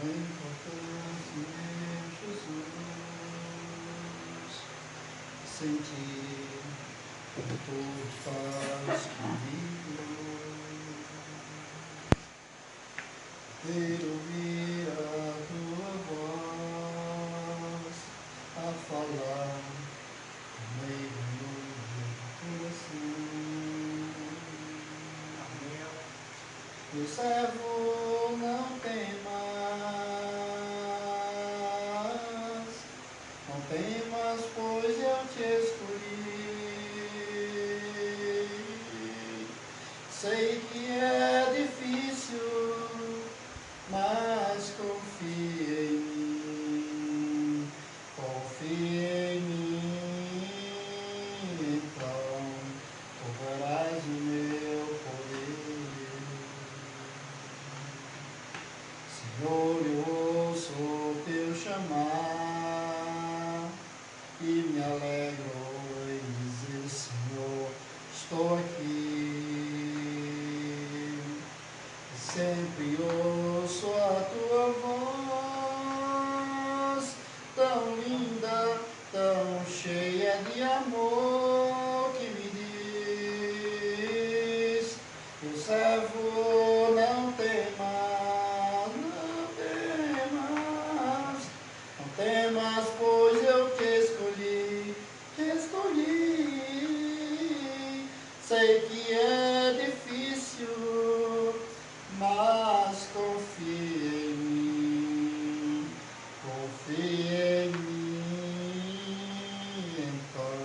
Bem importante, meu Jesus, sentir tudo faz comigo, ter ouvir a tua voz a falar no meio do meu coração. Meu servo, não temas, pois eu te escolhi. Sei que é difícil, mas confia em mim, então tu verás o meu poder. Senhor, eu ouço o teu chamar e me alegro em dizer: Senhor, estou aqui. Sempre ouço a tua voz, tão linda, tão cheia de amor, que me diz: meu servo, não temas, não temas, pois eu te escolhi. Sei que é difícil, mas confia em mim, então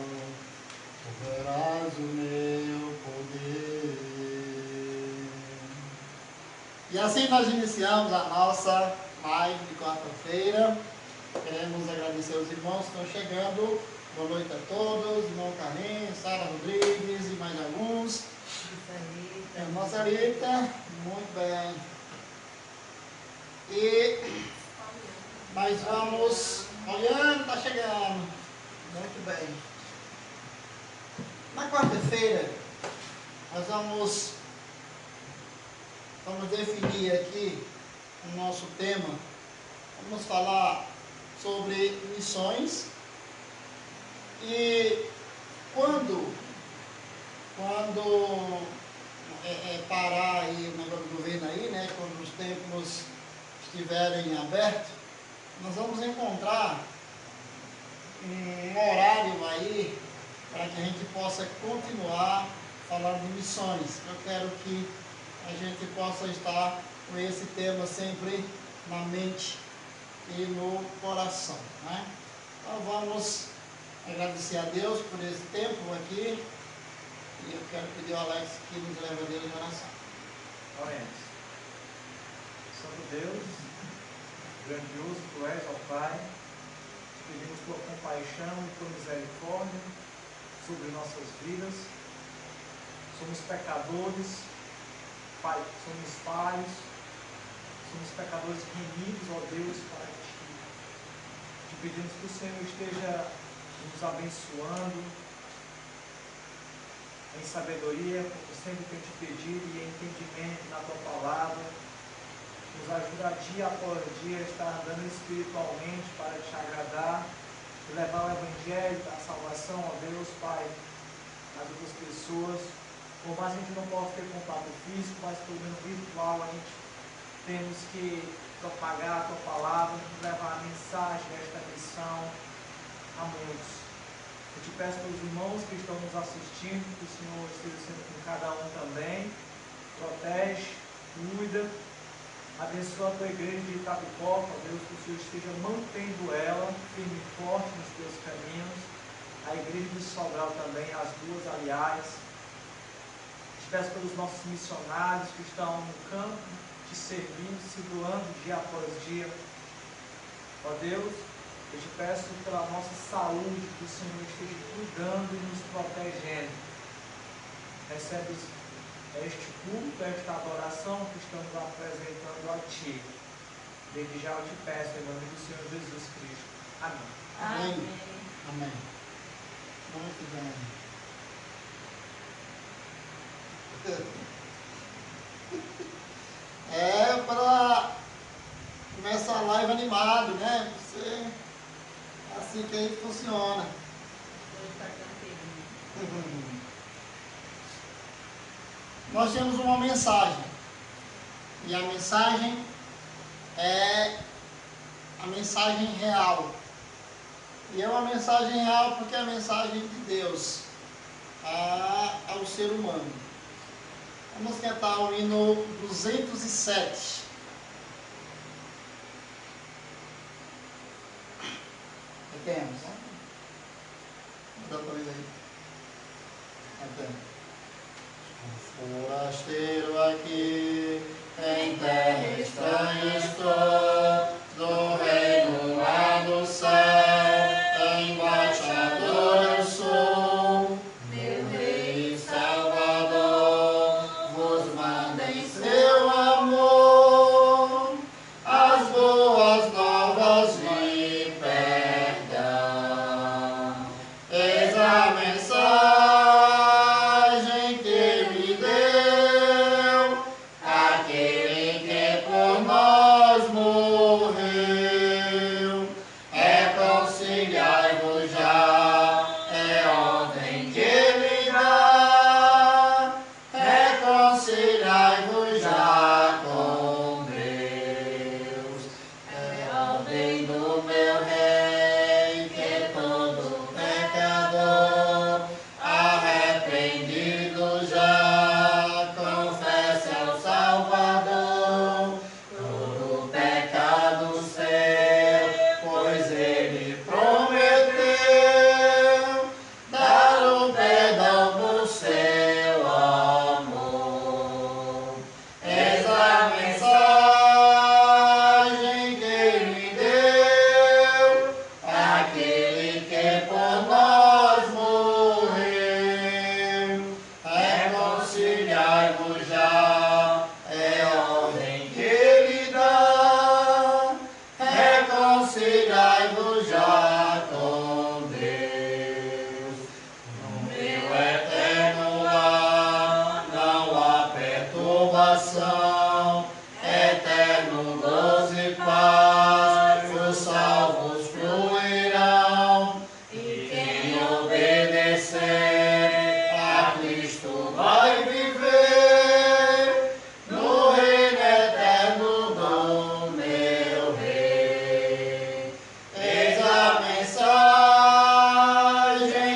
tu verás o meu poder. E assim nós iniciamos a nossa live de quarta-feira. Queremos agradecer os irmãos que estão chegando. Boa noite a todos, irmão Carlinhos, Sara Rodrigues e mais alguns. Irmã Sarita, muito bem. E nós vamos olhando, está chegando. Muito bem. Na quarta-feira, nós vamos definir aqui o nosso tema. Vamos falar sobre missões. E quando parar aí o negócio do governo aí, né, quando os templos estiverem abertos, nós vamos encontrar um horário aí para que a gente possa continuar falando de missões. Eu quero que a gente possa estar com esse tema sempre na mente e no coração, né? Então vamos agradecer a Deus por esse tempo aqui. E eu quero pedir ao Alex que nos leve a Deus em oração. Oremos. Santo Deus, grandioso tu és, ó Pai, te pedimos por compaixão e por misericórdia sobre nossas vidas. Somos pecadores, Pai, somos falhos, somos pecadores remidos, ó Deus, para ti. Te pedimos que o Senhor esteja nos abençoando em sabedoria, como sempre tem te pedido, e em entendimento na tua palavra. Nos ajuda dia após dia a estar andando espiritualmente para te agradar e levar o Evangelho, a salvação, ó Deus, Pai, às outras pessoas. Por mais que a gente não possa ter contato físico, mas pelo menos virtual, a gente temos que propagar a tua palavra, levar a mensagem desta missão a muitos. Eu te peço pelos irmãos que estão nos assistindo, que o Senhor esteja sendo com cada um também. Protege, cuida, abençoa a tua igreja de Itapipoca, Deus, que o Senhor esteja mantendo ela firme e forte nos teus caminhos. A igreja de Sobral também, as duas, aliás. Te peço pelos nossos missionários que estão no campo, te servindo, se doando dia após dia. Ó Deus, eu te peço pela nossa saúde, que o Senhor esteja cuidando e nos protegendo. Recebe este culto, esta adoração que estamos apresentando a Ti. Desde já eu te peço, em nome do Senhor Jesus Cristo. Amém. Amém. Amém. Muito bem. Para começar animado, né? Você, assim que aí funciona. Nós temos uma mensagem. E a mensagem é a mensagem real. E é uma mensagem real porque é a mensagem de Deus ao ser humano. Vamos cantar o hino 207. Temos. Dá para ver aí. Até. Forasteiro aqui, em terra estranha estou, do reino lá do céu, embaixador eu sou, meu Rei e Salvador, vos manda em seu amor, as boas novas de perdão. Eis a mensagem que me deu aquele que por nós morreu. Reconciliai-vos já, é ordem que ele dá. Reconciliai-vos já com Deus. É ordem do meu Rei que todo pecador arrependido já confesse ao Salvador todo pecado seu, pois ele prometeu dar o perdão do seu amor. Eis a mensagem que ele deu, aquele que por nós morreu. Reconciliai-vos já, é ordem que ele dá. Reconciliai-vos já com Deus. No meu eterno lar não há perturbação, eterno gozo e paz, os salvos fluirão. E quem obedecer a Cristo vai viver no reino eterno do meu Rei. Eis a mensagem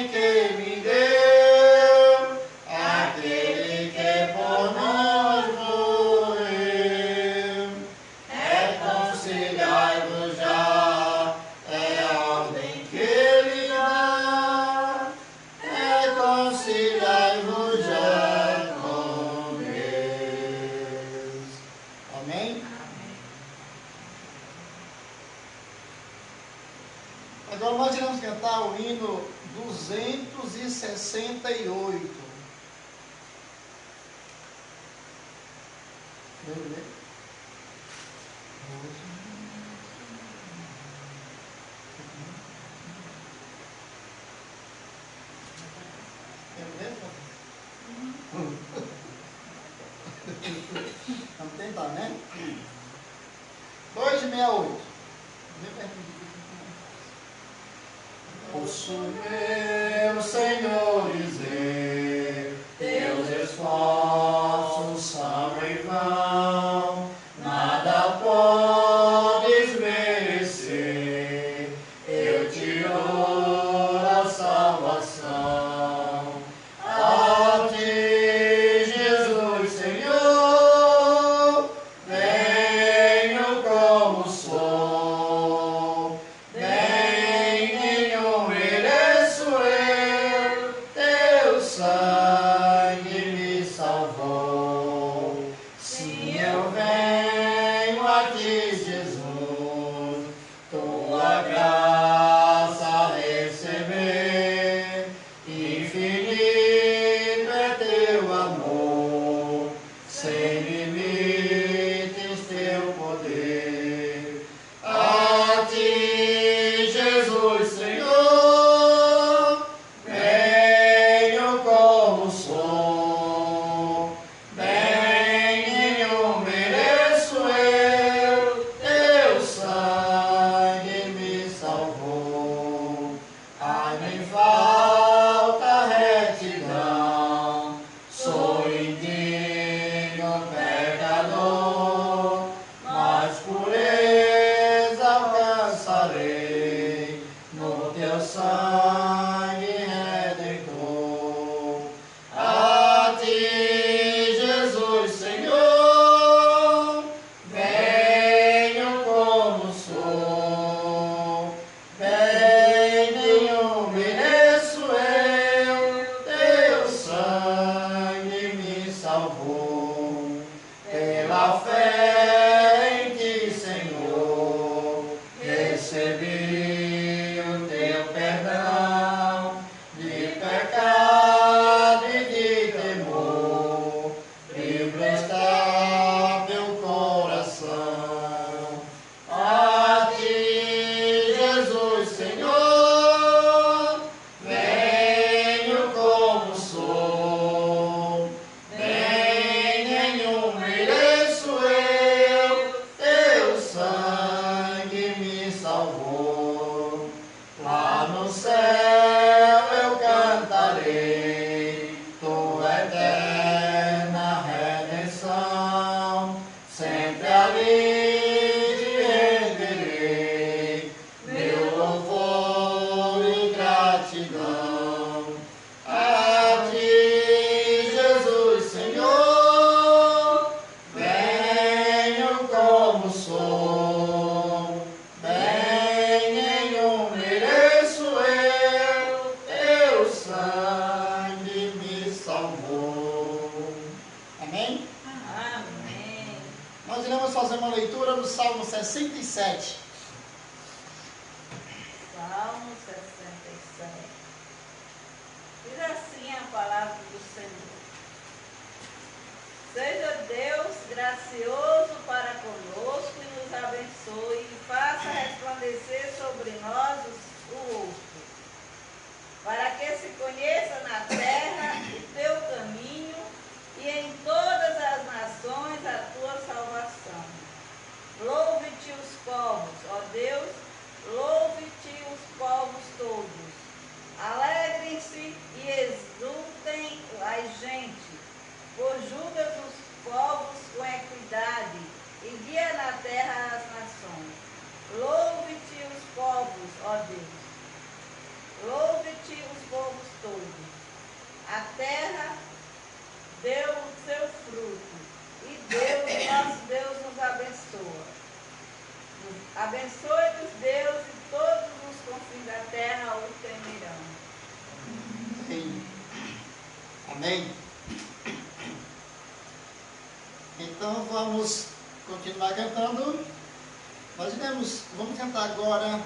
que me deu aquele que por nós morreu. Reconciliai-vos já, é a ordem que ele dá. Reconciliai-vos já com Deus. Amém? Agora nós iremos cantar o hino 268. Vamos ver? Vamos tentar, né? 268. Ouço meu Senhor dizer, teus esforços são em vão, nada podes merecer, eu te dou a salvação. A ti, Jesus, Senhor, venho como sou, nem nenhum mereço eu. sou, bem nenhum mereço eu, teu sangue me salvou. Amém? Amém. Nós iremos fazer uma leitura do Salmo 67. Salmo 67. Diz assim a palavra do Senhor. Seja Deus gracioso para conosco e nos abençoe e faça resplandecer sobre nós o rosto, para que se conheça na terra o teu caminho e em todas as nações a tua salvação. Louve-te os povos, ó Deus, louve-te os povos todos. Alegrem-se e exultem as gentes, pois julgas os povos com equidade e guia na terra as nações. Louve-te os povos, ó Deus. Louve-te os povos todos. A terra deu o seu fruto e Deus, nosso Deus, nos abençoa. Abençoe-nos, Deus, e todos os confins da terra o temerão. Amém. Amém. Então vamos continuar cantando. Vamos cantar agora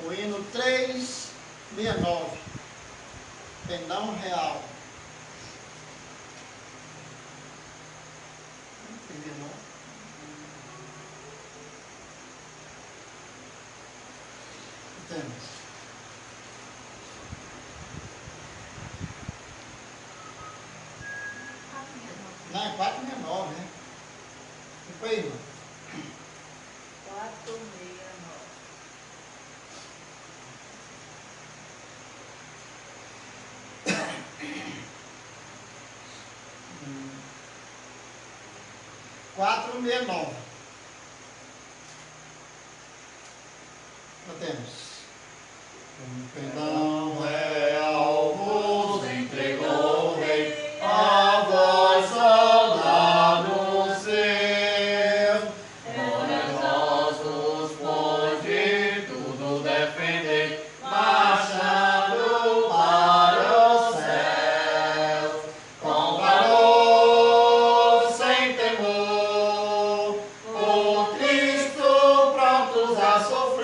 o hino 369, Perdão Real. 369. Temos. Não, é 469, né? Não foi, irmão? 469. Quatro meia nove. Não temos. Perdão real vos entregou o rei, a vós soldado seu, poderosos pode tudo defender, marchando para o céu, com valor sem temor, por Cristo prontos a sofrer.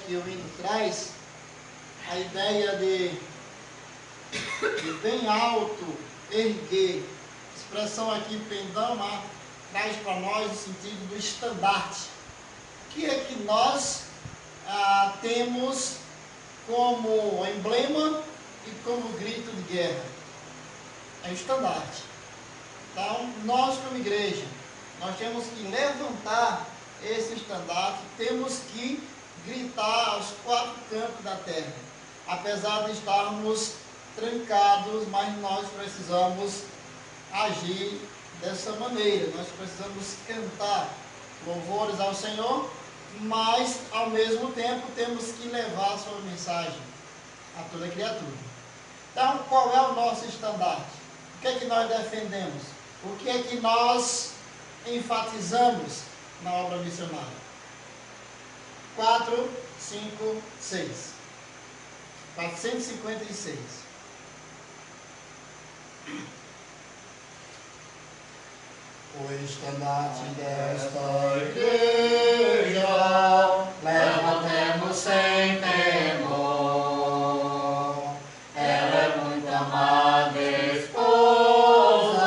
Que o hino traz a ideia de bem alto, erguer. A expressão aqui, pendão, traz para nós o sentido do estandarte. O que é que nós temos como emblema e como grito de guerra? É o estandarte. Então, nós como igreja, nós temos que levantar esse estandarte, temos que gritar aos quatro cantos da terra. Apesar de estarmos trancados, mas nós precisamos agir dessa maneira. Nós precisamos cantar louvores ao Senhor, mas ao mesmo tempo temos que levar a sua mensagem a toda criatura. Então, qual é o nosso estandarte? O que é que nós defendemos? O que é que nós enfatizamos na obra missionária? 4, 5, 6. 456. O estandarte desta igreja levantemos sem temor. Ela é muito amada esposa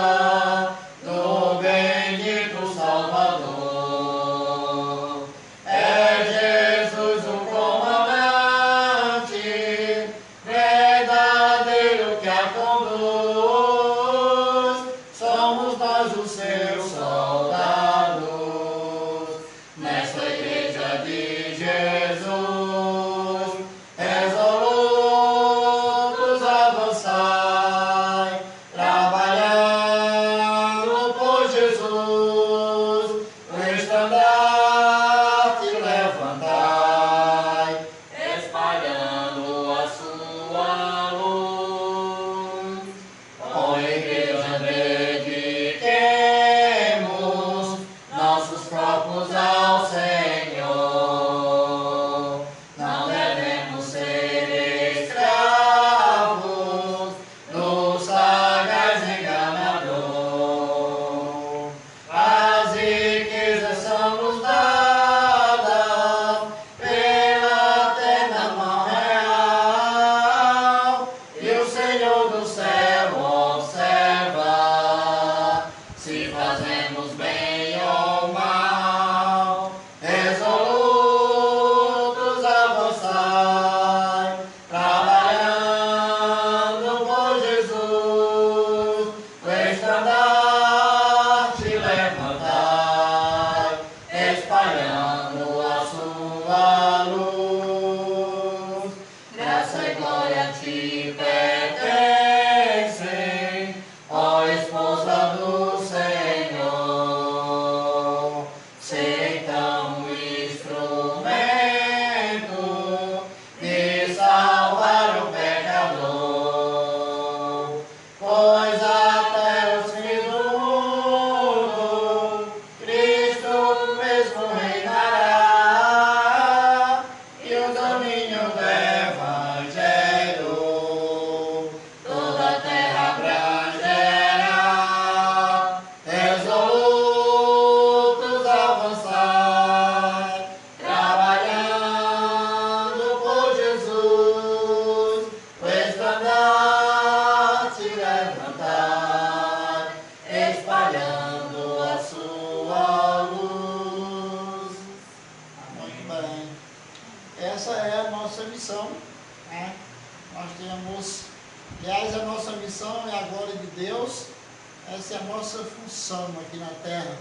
do bendito Salvador. É Jesus o comandante, verdadeiro que a conduz. Somos nós os seus soldados nesta igreja de Jesus. Resolutos avançai, trabalhando por Jesus. O estandarte levantai, espalhando a sua luz. Ó igreja, dediquemos nossos corpos ao Senhor. Não devemos ser escravos do sagaz enganador. As riquezas são nos dadas pela eterna mão real, e o Senhor do céu observa se fazemos bem ou mal. Resolutos avançai, trabalhando por Jesus. O estandarte levantai, espalhando a sua luz. Graça e glória te pertencem, ó esposa do Senhor. Sê então um instrumento de salvar o pecador, pois até os fins do mundo Cristo mesmo reinará, e o domínio do Evangelho toda a terra abrangerá. Resolutos avançai, trabalhando por Jesus. O estandarte levantai, espalhando a sua luz. Muito bem. Essa é a nossa missão, né? Nós temos, aliás, a nossa missão é a glória de Deus. Essa é a nossa função aqui na terra,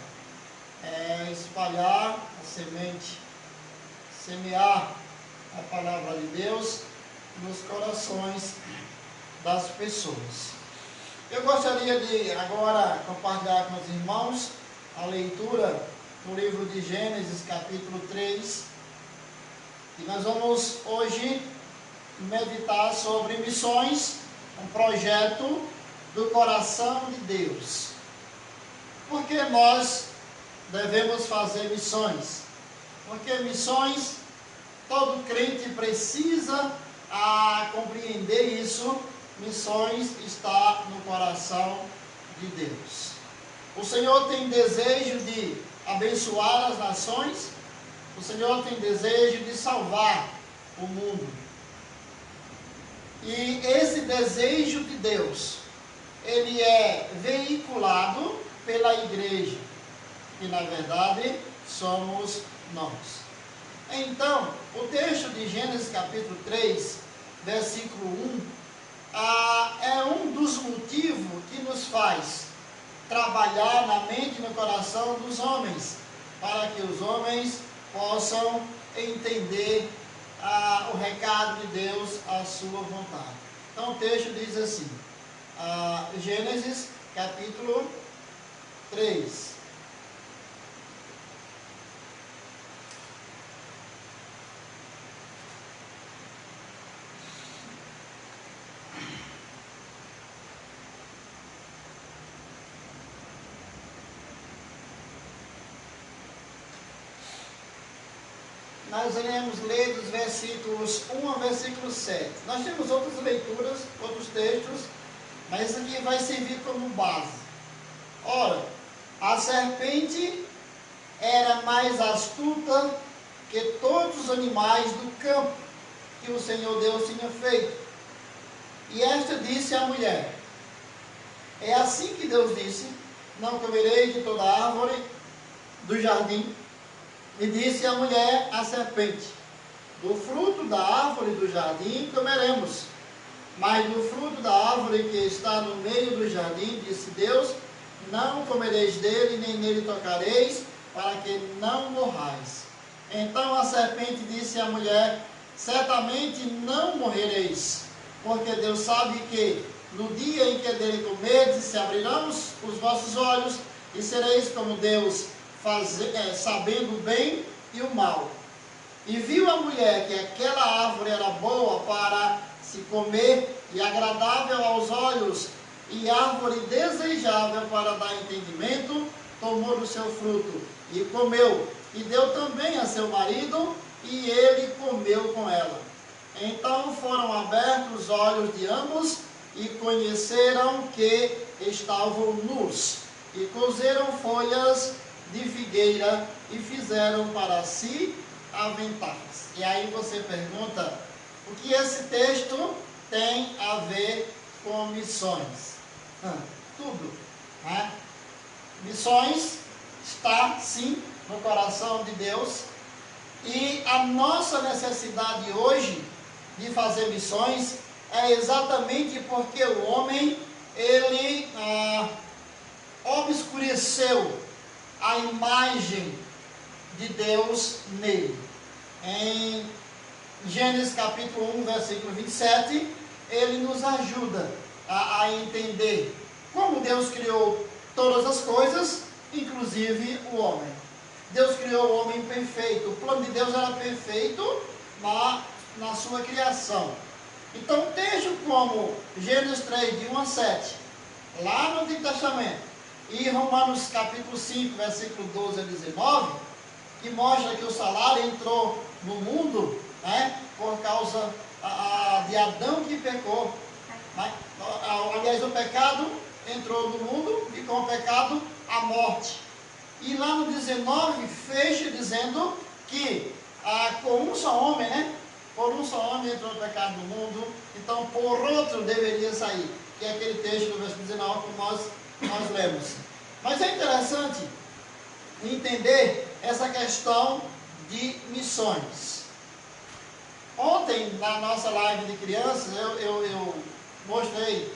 é espalhar a semente, semear a palavra de Deus nos corações das pessoas. Eu gostaria de agora compartilhar com os irmãos a leitura do livro de Gênesis, capítulo 3, e nós vamos hoje meditar sobre missões, um projeto do coração de Deus. Por que nós devemos fazer missões? Porque missões, todo crente precisa compreender isso. Missões está no coração de Deus. O Senhor tem desejo de abençoar as nações. O Senhor tem desejo de salvar o mundo. E esse desejo de Deus, ele é veiculado pela igreja, que na verdade somos nós. Então, o texto de Gênesis capítulo 3, versículo 1, é um dos motivos que nos faz trabalhar na mente e no coração dos homens, para que os homens possam entender o recado de Deus, a sua vontade. Então o texto diz assim, Gênesis capítulo 3. Nós iremos ler dos versículos 1 ao versículo 7. Nós temos outras leituras, outros textos, mas isso aqui vai servir como base. Ora, a serpente era mais astuta que todos os animais do campo que o Senhor Deus tinha feito. E esta disse à mulher: é assim que Deus disse: não comereis de toda árvore do jardim. E disse a mulher à serpente: do fruto da árvore do jardim comeremos, mas do fruto da árvore que está no meio do jardim, disse Deus, não comereis dele, nem nele tocareis, para que não morrais. Então a serpente disse à mulher: certamente não morrereis, porque Deus sabe que no dia em que dele comerdes, se abrirão os vossos olhos, e sereis como Deus, sabendo o bem e o mal. E viu a mulher que aquela árvore era boa para se comer e agradável aos olhos, e árvore desejável para dar entendimento, tomou do seu fruto e comeu, e deu também a seu marido, e ele comeu com ela. Então foram abertos os olhos de ambos, e conheceram que estavam nus, e cozeram folhas de figueira e fizeram para si aventais. E aí você pergunta, o que esse texto tem a ver com missões? Tudo, né? Missões está sim no coração de Deus, e a nossa necessidade hoje de fazer missões é exatamente porque o homem ele obscureceu a imagem de Deus nele. Em Gênesis capítulo 1, versículo 27, ele nos ajuda a entender como Deus criou todas as coisas, inclusive o homem. Deus criou o homem perfeito. O plano de Deus era perfeito na sua criação. Então, texto como Gênesis 3, de 1 a 7, lá no Antigo Testamento, e Romanos capítulo 5, versículo 12 a 19, que mostra que o salário entrou no mundo, né, por causa de Adão que pecou. Aliás, o pecado entrou no mundo e com o pecado a morte. E lá no 19 fecha dizendo que com um só homem, né, por um só homem entrou o pecado no mundo, então por outro deveria sair, que é aquele texto do versículo 19 que nós lemos. Mas é interessante entender essa questão de missões. Ontem, na nossa live de crianças, eu mostrei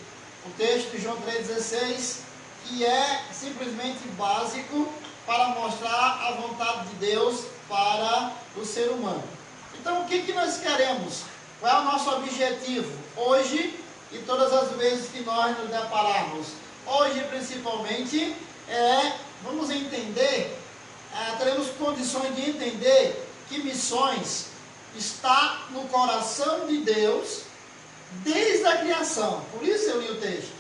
o texto de João 3,16, que é simplesmente básico para mostrar a vontade de Deus para o ser humano. Então, o que nós queremos? Qual é o nosso objetivo hoje e todas as vezes que nós nos depararmos? Hoje, principalmente, vamos entender, teremos condições de entender que missões está no coração de Deus desde a criação. Por isso eu li o texto.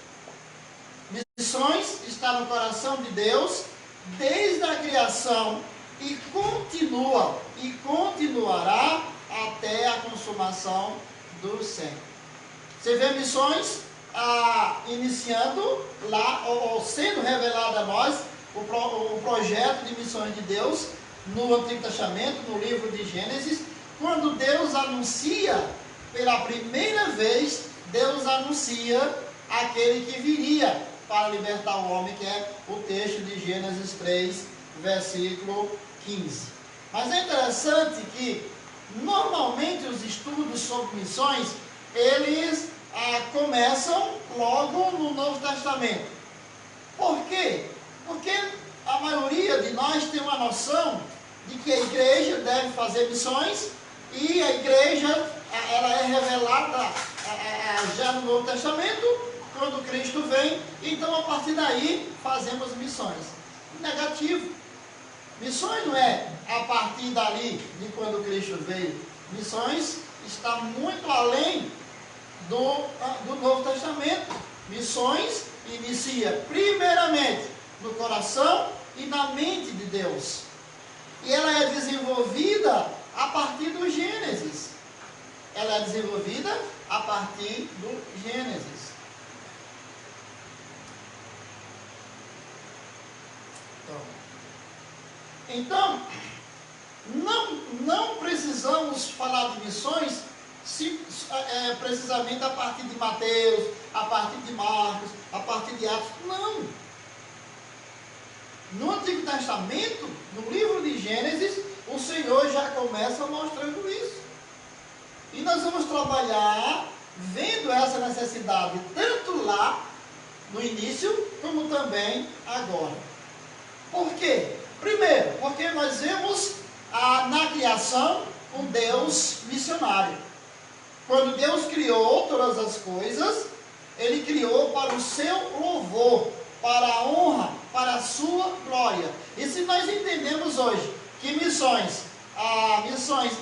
Missões está no coração de Deus desde a criação e continua e continuará até a consumação do século. Você vê missões iniciando lá, ou sendo revelado a nós, o projeto de missões de Deus no Antigo Testamento, no livro de Gênesis, quando Deus anuncia, pela primeira vez, Deus anuncia aquele que viria para libertar o homem, que é o texto de Gênesis 3, versículo 15. Mas é interessante que, normalmente, os estudos sobre missões, eles começam logo no Novo Testamento. Por quê? Porque a maioria de nós tem uma noção de que a igreja deve fazer missões, e a igreja ela é revelada já no Novo Testamento, quando Cristo vem. Então, a partir daí, fazemos missões. negativo. Missões não é a partir dali, de quando Cristo veio. Missões está muito além do Novo Testamento. Missões inicia primeiramente no coração e na mente de Deus. E ela é desenvolvida a partir do Gênesis. Ela é desenvolvida a partir do Gênesis. Então, não precisamos falar de missões precisamente a partir de Mateus, a partir de Marcos, a partir de Atos. Não. No Antigo Testamento, no livro de Gênesis, o Senhor já começa mostrando isso. E nós vamos trabalhar vendo essa necessidade, tanto lá no início, como também agora. Por quê? Primeiro, porque nós vemos na criação um Deus missionário. Quando Deus criou todas as coisas, Ele criou para o seu louvor, para a honra, para a sua glória. E se nós entendemos hoje que missões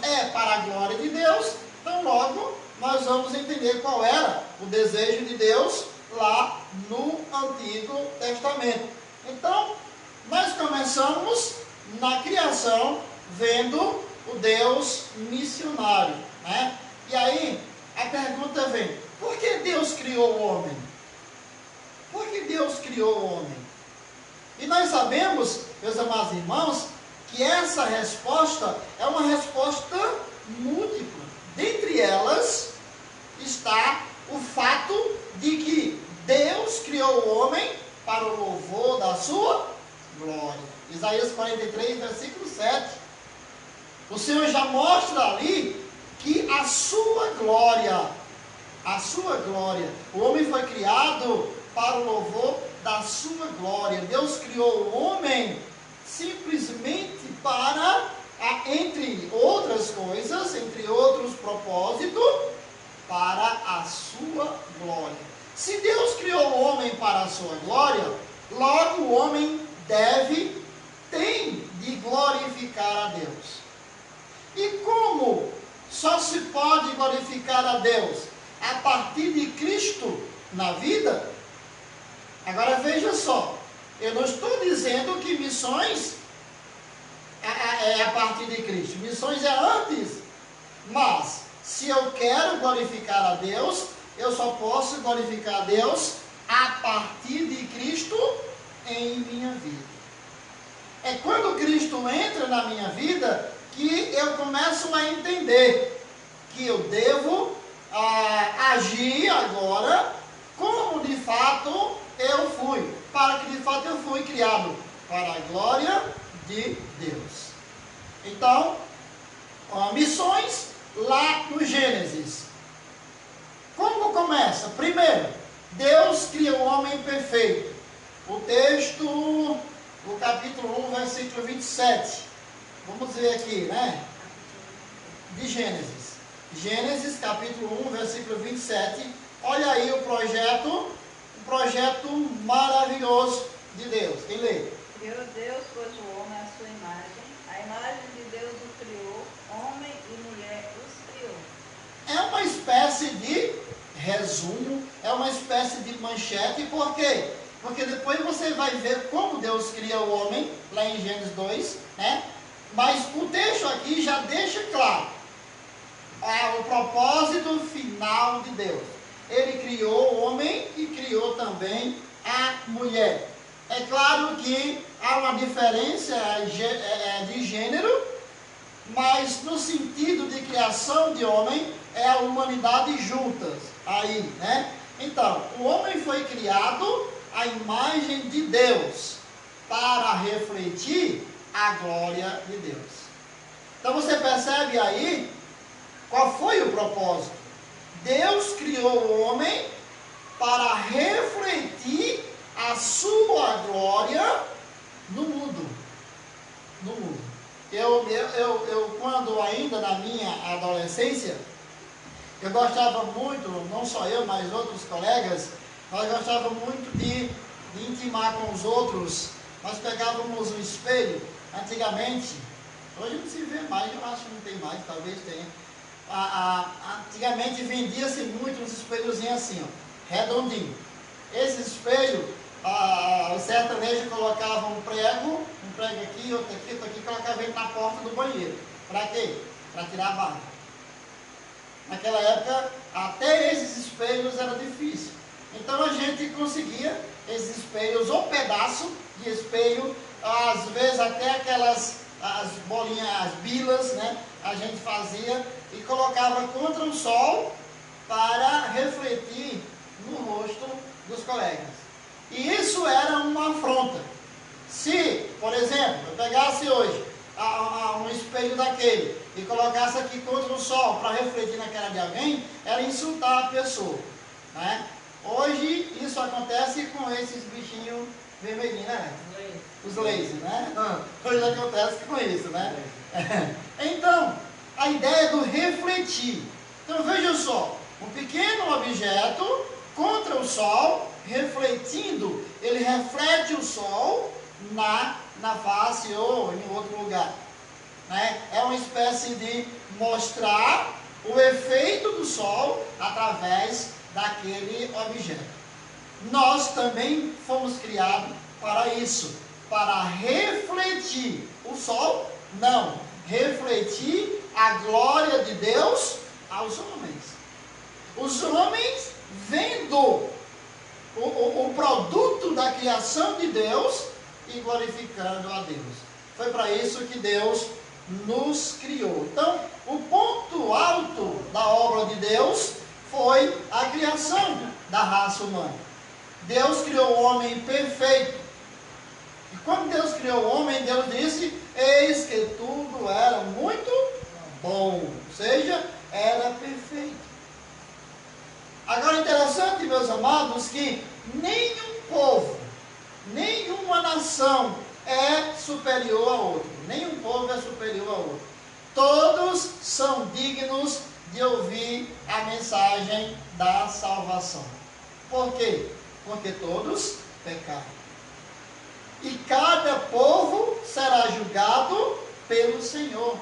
é para a glória de Deus, então logo nós vamos entender qual era o desejo de Deus lá no Antigo Testamento. Então, nós começamos na criação vendo o Deus missionário, né? E aí a pergunta vem: por que Deus criou o homem? Por que Deus criou o homem? E nós sabemos, meus amados irmãos, que essa resposta é uma resposta múltipla. Dentre elas está o fato de que Deus criou o homem para o louvor da sua glória. Isaías 43, versículo 7. O Senhor já mostra ali que a sua glória, o homem foi criado para o louvor da sua glória. Deus criou o homem simplesmente para, entre outras coisas, entre outros propósitos, para a sua glória. Se Deus criou o homem para a sua glória, logo o homem tem de glorificar a Deus. E como só se pode glorificar a Deus a partir de Cristo na vida? Agora veja só, eu não estou dizendo que missões é a partir de Cristo, missões é antes. Mas, se eu quero glorificar a Deus, eu só posso glorificar a Deus a partir de Cristo em minha vida. É quando Cristo entra na minha vida que eu começo a entender que eu devo agir agora como de fato eu fui, para que de fato eu fui criado para a glória de Deus. Então, missões lá no Gênesis. Como começa? Primeiro, Deus cria o homem perfeito. O texto, o capítulo 1, versículo 27. Vamos ver aqui, né? De Gênesis. Gênesis, capítulo 1, versículo 27. Olha aí o projeto maravilhoso de Deus. Quem lê? Criou Deus, pôs o homem à sua imagem. A imagem de Deus o criou, homem e mulher os criou. É uma espécie de resumo, é uma espécie de manchete. Por quê? Porque depois você vai ver como Deus cria o homem, lá em Gênesis 2, né? Mas o texto aqui já deixa claro o propósito final de Deus. Ele criou o homem e criou também a mulher. É claro que há uma diferença de gênero, mas no sentido de criação de homem, é a humanidade juntas. Aí, né? Então, o homem foi criado à imagem de Deus, para refletir a glória de Deus. Então você percebe aí qual foi o propósito. Deus criou o homem para refletir a sua glória no mundo. No mundo. Eu quando ainda na minha adolescência, eu gostava muito, não só eu, mas outros colegas, nós gostávamos muito de intimar com os outros nós pegávamos um espelho, antigamente, hoje não se vê mais, eu acho que não tem mais, talvez tenha. Antigamente vendia-se muito uns espelhozinhos assim, ó, redondinho. Esse espelho, os sertanejos colocavam um prego aqui, outro aqui, colocava ele na porta do banheiro. Para quê? Para tirar a barra. Naquela época, até esses espelhos era difícil. Então a gente conseguia esses espelhos, ou pedaço de espelho, às vezes até aquelas as bolinhas, as bilas, né? A gente fazia e colocava contra o sol para refletir no rosto dos colegas. E isso era uma afronta. Se, por exemplo, eu pegasse hoje um espelho daquele e colocasse aqui contra o sol para refletir na cara de alguém, era insultar a pessoa, né? Hoje isso acontece com esses bichinhos vermelhinhos, né? Os lasers, né? Hoje acontece com isso, né? Então, a ideia do refletir. Então veja só, um pequeno objeto contra o sol, refletindo, ele reflete o sol na face ou em outro lugar, né? É uma espécie de mostrar o efeito do sol através daquele objeto. Nós também fomos criados para isso, para refletir o sol, não, refletir a glória de Deus aos homens. Os homens vendo o produto da criação de Deus e glorificando a Deus. Foi para isso que Deus nos criou. Então, o ponto alto da obra de Deus foi a criação da raça humana. Deus criou o homem perfeito. E quando Deus criou o homem, Deus disse: eis que tudo era muito bom. Ou seja, era perfeito. Agora, interessante, meus amados, que nenhum povo, nenhuma nação é superior a outro. Nenhum povo é superior a outro. Todos são dignos de ouvir a mensagem da salvação. Por quê? Porque todos pecaram. E cada povo será julgado pelo Senhor.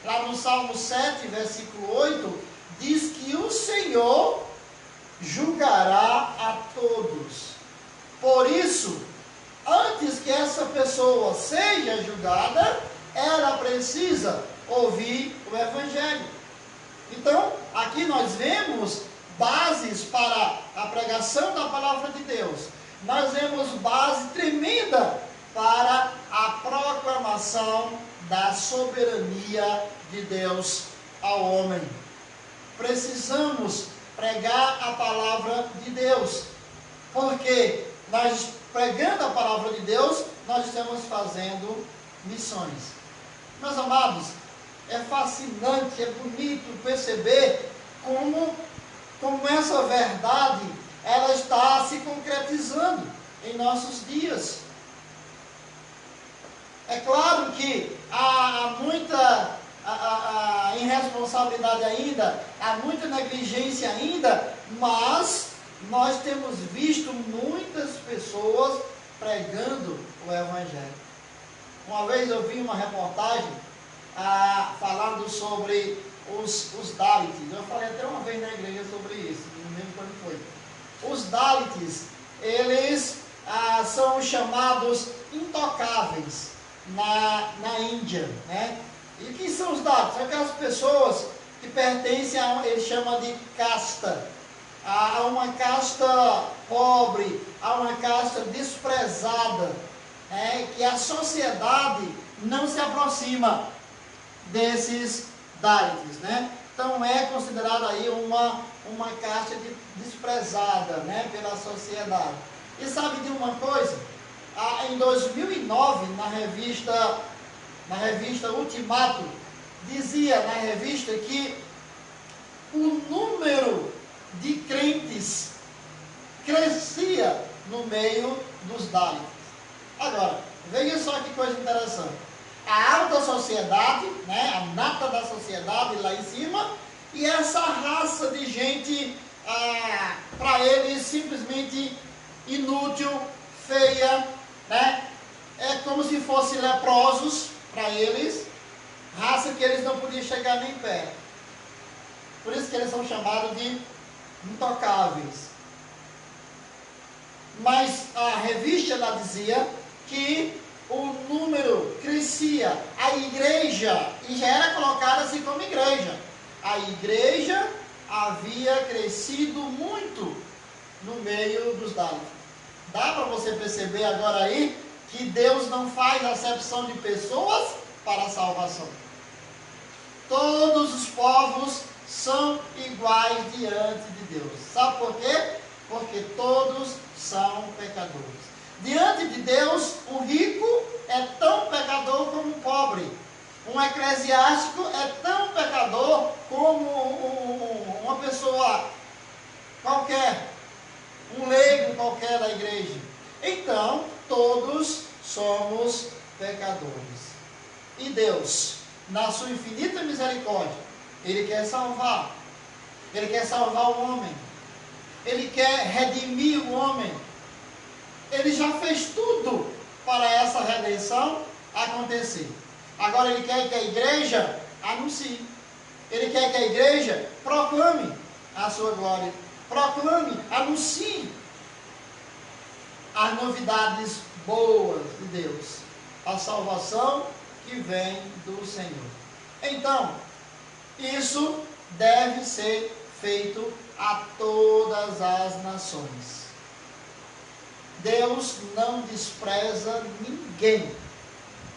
Lá no Salmo 7, versículo 8, diz que o Senhor julgará a todos. Por isso, antes que essa pessoa seja julgada, ela precisa ouvir o Evangelho. Então, aqui nós vemos bases para a pregação da palavra de Deus. Nós vemos base tremenda para a proclamação da soberania de Deus ao homem. Precisamos pregar a palavra de Deus, porque nós pregando a palavra de Deus, nós estamos fazendo missões. Meus amados, é fascinante, é bonito perceber como essa verdade ela está se concretizando em nossos dias. É claro que há muita irresponsabilidade ainda, há muita negligência ainda, mas nós temos visto muitas pessoas pregando o Evangelho. Uma vez eu vi uma reportagem falando sobre os Dalits. Eu falei até uma vez na igreja sobre isso, não lembro quando foi. Os Dalits, eles são chamados intocáveis na Índia, né? E quem são os Dalits? São aquelas pessoas que pertencem eles chamam de casta, a uma casta pobre, a uma casta desprezada, que a sociedade não se aproxima desses Dalits, né? Então é considerado aí uma casta desprezada, né, pela sociedade. E sabe de uma coisa? Em 2009, na revista Ultimato, dizia na revista que o número de crentes crescia no meio dos Dalits. Agora, veja só que coisa interessante. A alta sociedade, né, a nata da sociedade lá em cima, e essa raça de gente, para eles, simplesmente inútil, feia, né? é como se fossem leprosos para eles, raça que eles não podiam chegar nem perto. Por isso que eles são chamados de intocáveis. Mas a revista ela dizia que o número crescia, a igreja, e já era colocada assim como igreja. A igreja havia crescido muito no meio dos Dálitas. Dá para você perceber agora aí que Deus não faz acepção de pessoas para a salvação. Todos os povos são iguais diante de Deus. Sabe por quê? Porque todos são pecadores. Diante de Deus, o rico é tão pecador como o pobre. Um eclesiástico é tão pecador como uma pessoa qualquer, um leigo qualquer da igreja. Então, todos somos pecadores. E Deus, na sua infinita misericórdia, Ele quer salvar. Ele quer salvar o homem. Ele quer redimir o homem. Ele já fez tudo para essa redenção acontecer. Agora Ele quer que a igreja anuncie. Ele quer que a igreja proclame a sua glória. Proclame, anuncie as novidades boas de Deus. A salvação que vem do Senhor. Então, isso deve ser feito a todas as nações. Deus não despreza ninguém.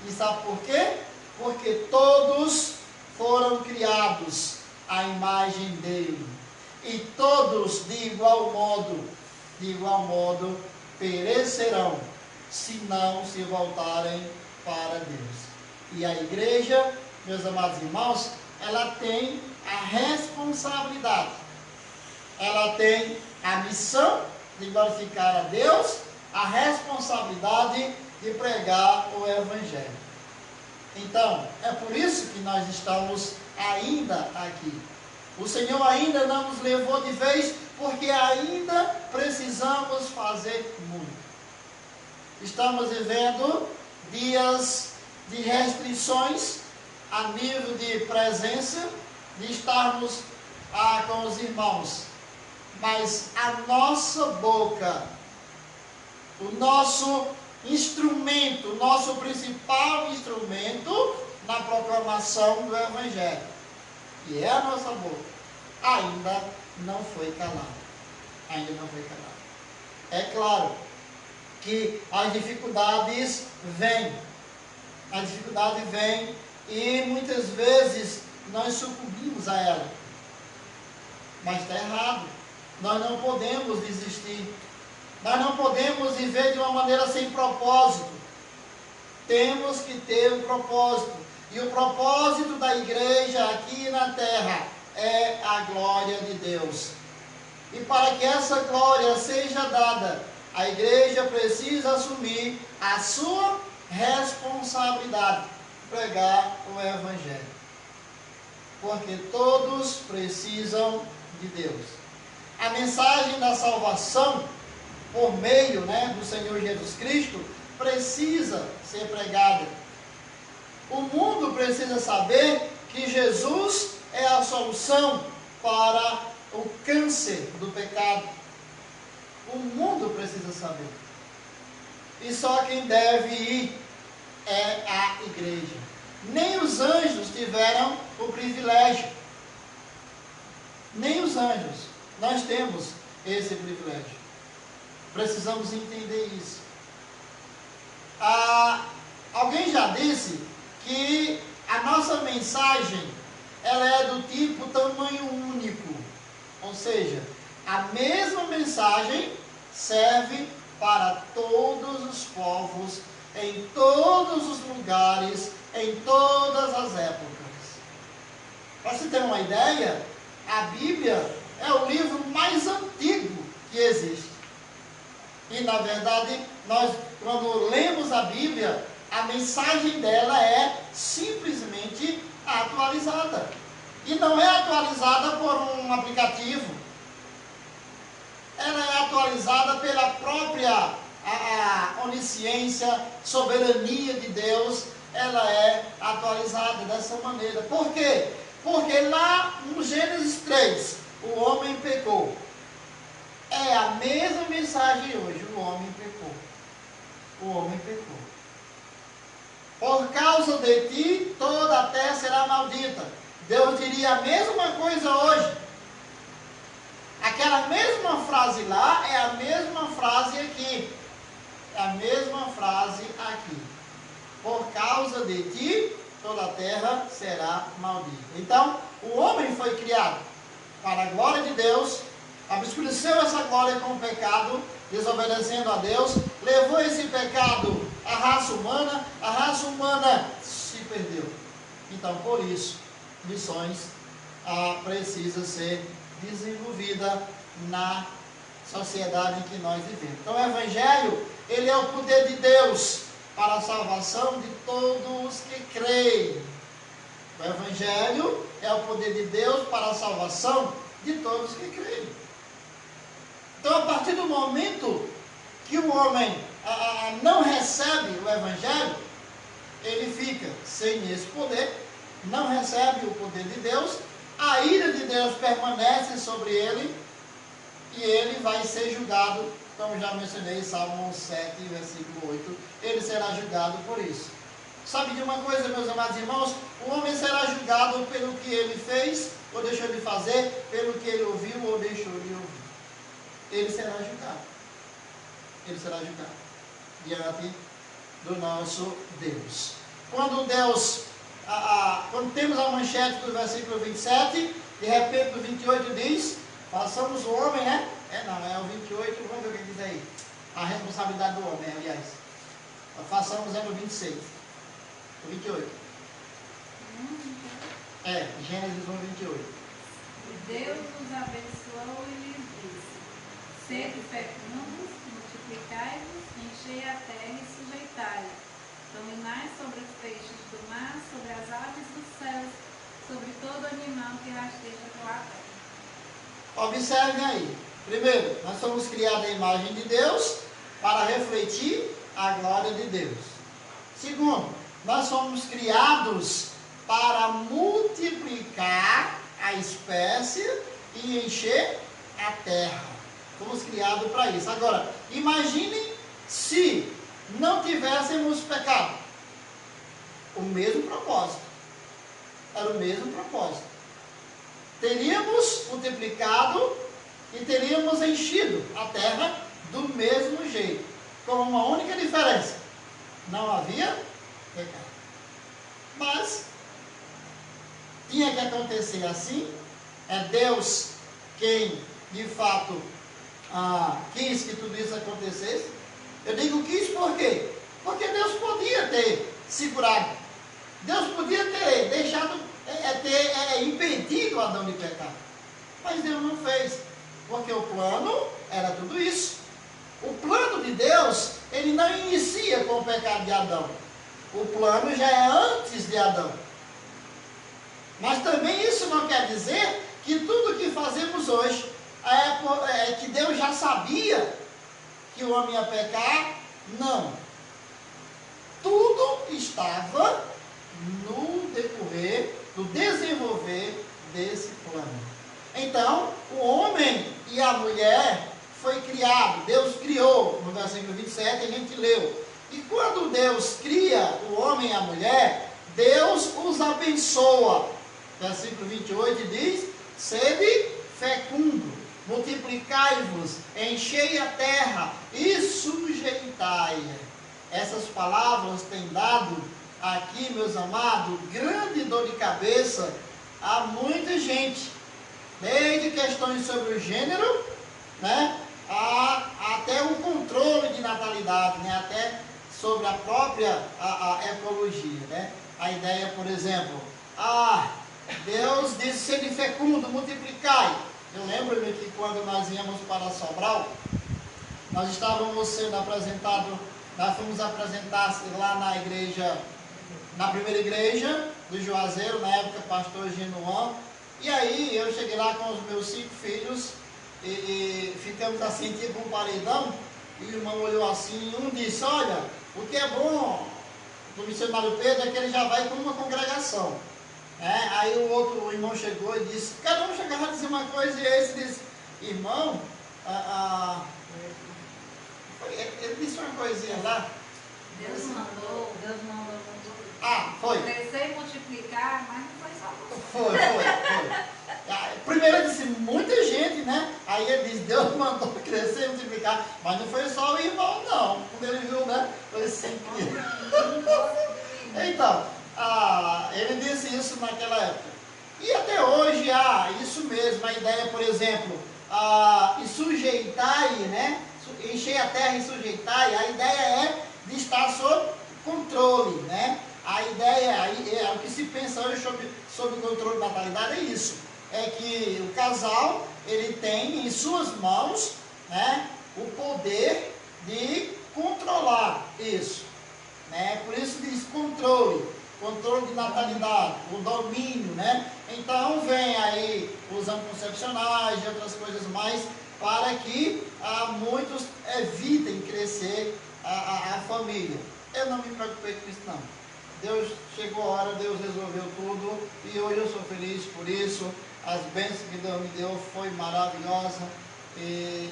E sabe por quê? Porque todos foram criados à imagem dele. E todos de igual modo, perecerão, se não se voltarem para Deus. E a igreja, meus amados irmãos, ela tem a responsabilidade. Ela tem a missão de glorificar a Deus, a responsabilidade de pregar o Evangelho. Então, é por isso que nós estamos ainda aqui. O Senhor ainda não nos levou de vez, porque ainda precisamos fazer muito. Estamos vivendo dias de restrições a nível de presença, de estarmos com os irmãos. Mas a nossa boca, o nosso instrumento, o nosso principal instrumento na proclamação do Evangelho, que é a nossa boca, ainda não foi calada. Ainda não foi calada. É claro que as dificuldades vêm. A dificuldade vem e muitas vezes nós sucumbimos a ela. Mas está errado. Nós não podemos desistir. Nós não podemos viver de uma maneira sem propósito. Temos que ter um propósito. E o propósito da igreja aqui na terra é a glória de Deus. E para que essa glória seja dada, a igreja precisa assumir a sua responsabilidade, pregar o Evangelho. Porque todos precisam de Deus. A mensagem da salvação, por meio do Senhor Jesus Cristo, precisa ser pregada. O mundo precisa saber que Jesus é a solução para o câncer do pecado. O mundo precisa saber. E só quem deve ir é a igreja. Nem os anjos tiveram o privilégio. Nem os anjos. Nós temos esse privilégio. Precisamos entender isso. Alguém já disse que a nossa mensagem ela é do tipo tamanho único. Ou seja, a mesma mensagem serve para todos os povos, em todos os lugares, em todas as épocas. Para você ter uma ideia, a Bíblia é o livro mais antigo que existe. E na verdade, nós quando lemos a Bíblia, a mensagem dela é simplesmente atualizada. E não é atualizada por um aplicativo. Ela é atualizada pela própria a onisciência, soberania de Deus, ela é atualizada dessa maneira. Por quê? Porque lá no Gênesis 3, o homem pecou. É a mesma mensagem hoje, o homem pecou. O homem pecou. Por causa de ti, toda a terra será maldita. Deus diria a mesma coisa hoje. Aquela mesma frase lá é a mesma frase aqui. É a mesma frase aqui. Por causa de ti, toda a terra será maldita. Então, o homem foi criado para a glória de Deus, obscureceu essa glória com o pecado, desobedecendo a Deus, levou esse pecado à raça humana se perdeu. Então, por isso, missões precisa ser desenvolvida na sociedade em que nós vivemos. Então, o Evangelho, ele é o poder de Deus para a salvação de todos que creem. O Evangelho é o poder de Deus para a salvação de todos que creem. Então, a partir do momento que o homem não recebe o Evangelho, ele fica sem esse poder, não recebe o poder de Deus, a ira de Deus permanece sobre ele e ele vai ser julgado, como já mencionei, Salmo 7, versículo 8, ele será julgado por isso. Sabe de uma coisa, meus amados irmãos? O homem será julgado pelo que ele fez ou deixou de fazer, pelo que ele ouviu ou deixou de ouvir. Ele será julgado. Ele será julgado diante do nosso Deus. Quando Deus, quando temos a manchete do versículo 27, de repente no 28 diz, façamos o homem, né? Não, é o 28, vamos ver o que diz aí. A responsabilidade do homem, aliás. Façamos no 26. O 28. Gênesis 1, 28. Deus os abençoou e lhes disse: sede fecundos, multiplicai-vos, enchei a terra e sujeitai-a. Dominai sobre os peixes do mar, sobre as aves dos céus, sobre todo animal que rasteja pela terra. Observem aí. Primeiro, nós somos criados à imagem de Deus para refletir a glória de Deus. Segundo, nós somos criados para multiplicar a espécie e encher a terra. Fomos criados para isso. Agora, imaginem se não tivéssemos pecado. O mesmo propósito. Era o mesmo propósito. Teríamos multiplicado e teríamos enchido a terra do mesmo jeito. Com uma única diferença. Não havia pecado. Mas tinha que acontecer assim. É Deus quem, de fato, quis que tudo isso acontecesse. Eu digo quis por quê? Porque Deus podia ter segurado. Deus podia ter deixado, ter impedido Adão de pecar. Mas Deus não fez. Porque o plano era tudo isso. O plano de Deus, ele não inicia com o pecado de Adão. O plano já é antes de Adão. Mas também isso não quer dizer que tudo que fazemos hoje é que Deus já sabia que o homem ia pecar. Não. Tudo estava no decorrer, no desenvolver desse plano. Então, o homem e a mulher foi criado, Deus criou, no versículo 27 a gente leu. E quando Deus cria o homem e a mulher, Deus os abençoa. Versículo 28 diz, sede fecundo, multiplicai-vos, enchei a terra e sujeitai-a. Essas palavras têm dado aqui, meus amados, grande dor de cabeça a muita gente. Desde questões sobre o gênero, né, até o controle de natalidade, né, até sobre a própria ecologia. Né. A ideia, por exemplo, Deus disse, sede fecundo, multiplicai. Eu lembro-me que quando nós íamos para Sobral, nós estávamos sendo apresentados, nós fomos apresentar lá na igreja, na primeira igreja do Juazeiro, na época pastor Genuan. E aí eu cheguei lá com os meus 5 filhos e ficamos assim tipo um paredão. E o irmão olhou assim, um disse, olha, o que é bom do missionário Pedro é que ele já vai com uma congregação. Aí o outro irmão chegou e disse, cada um chegava a dizer uma coisa, e esse disse, irmão, ele disse uma coisinha lá. Deus mandou. Foi. Crescer e multiplicar, mas não foi só você. Foi. Primeiro ele disse, muita gente, né? Aí ele disse, Deus mandou crescer e multiplicar, mas não foi só o irmão, não. Quando ele viu, né? Foi 5 Então, ele disse isso naquela época. E até hoje há isso mesmo, a ideia, por exemplo, e sujeitai, né? Encher a terra e sujeitai, a ideia é de estar sob controle, né? A ideia, o que se pensa hoje sobre o controle da natalidade é isso. É que o casal, ele tem em suas mãos, né, o poder de controlar isso. Né? Por isso diz controle de natalidade, o domínio, né? Então vem aí os anticoncepcionais e outras coisas mais, para que muitos evitem crescer a família. Eu não me preocupei com isso não. Deus chegou a hora, Deus resolveu tudo, e hoje eu sou feliz por isso. As bênçãos que Deus me deu foi maravilhosa, e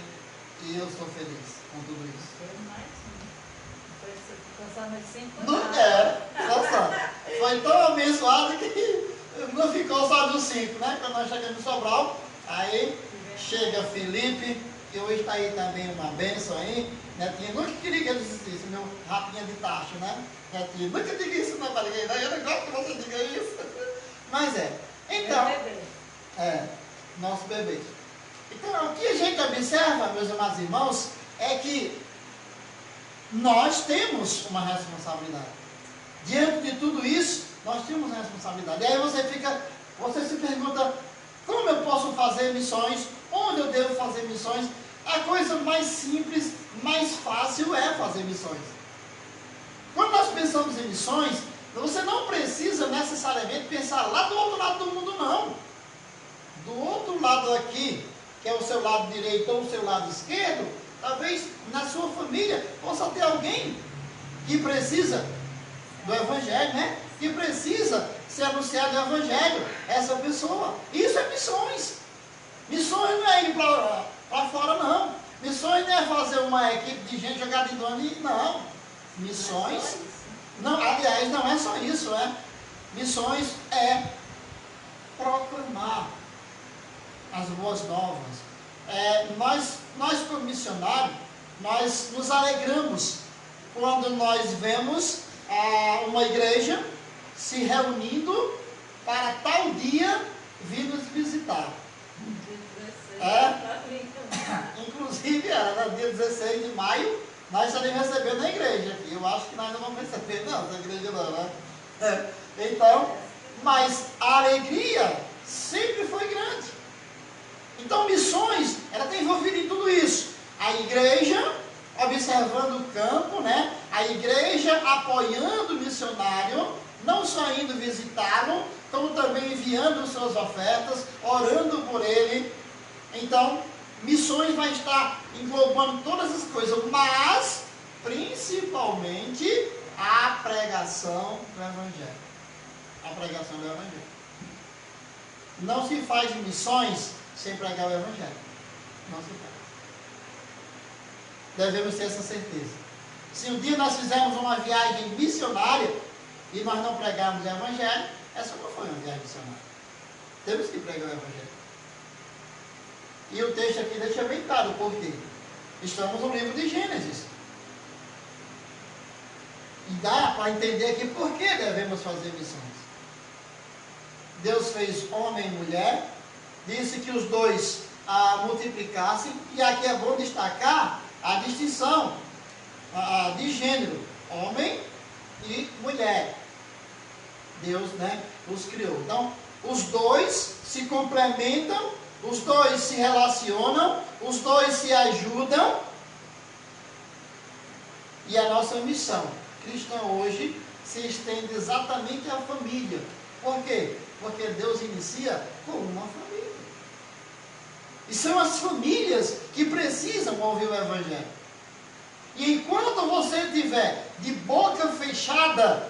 eu sou feliz com tudo isso. Foi tão abençoado que não ficou só nos 5, né? Quando nós chegamos em Sobral, aí chega Felipe, que hoje está aí também uma bênção aí. Netinho, nunca queria que ele dissesse, meu rapinha de tacho, né? Netinho, nunca diga isso não para ninguém, eu não gosto que você diga isso. Mas então, nosso bebê. Então, o que a gente observa, meus amados irmãos, é que nós temos uma responsabilidade. Diante de tudo isso, nós temos uma responsabilidade. E aí você se pergunta, como eu posso fazer missões? Onde eu devo fazer missões? A coisa mais simples, mais fácil é fazer missões. Quando nós pensamos em missões, você não precisa necessariamente pensar lá do outro lado do mundo, não. Do outro lado aqui, que é o seu lado direito ou o seu lado esquerdo, talvez na sua família possa ter alguém que precisa do Evangelho, né? Que precisa ser anunciado o Evangelho. Essa pessoa. Isso é missões. Missões não é ir para fora, não. Missões não é fazer uma equipe de gente jogada em dono, não. Missões, não, aliás, não é só isso, Missões é proclamar as boas novas. Nós como missionários, nós nos alegramos quando nós vemos uma igreja se reunindo para tal dia vir nos visitar. Inclusive, no dia 16 de maio, nós estaremos recebendo a igreja aqui. Eu acho que nós não vamos receber, não, essa igreja não, né? Então, mas a alegria sempre foi grande. Então, missões, ela está envolvida em tudo isso. A igreja observando o campo, né? A igreja apoiando o missionário, não só indo visitá-lo, como também enviando suas ofertas, orando por ele. Então, missões vai estar englobando todas as coisas, mas principalmente a pregação do Evangelho. A pregação do Evangelho. Não se faz missões sem pregar o Evangelho. Não se faz. Devemos ter essa certeza. Se um dia nós fizermos uma viagem missionária e nós não pregarmos o Evangelho, essa não foi uma viagem missionária. Temos que pregar o Evangelho. E o texto aqui deixa bem claro por quê. Estamos no livro de Gênesis. E dá para entender aqui por que devemos fazer missões. Deus fez homem e mulher, disse que os dois multiplicassem, e aqui é bom destacar a distinção de gênero, homem e mulher. Deus, né, os criou. Então, os dois se complementam, os dois se relacionam, os dois se ajudam. E a nossa missão cristã hoje se estende exatamente à família. Por quê? Porque Deus inicia com uma família. E são as famílias que precisam ouvir o Evangelho. E enquanto você estiver de boca fechada,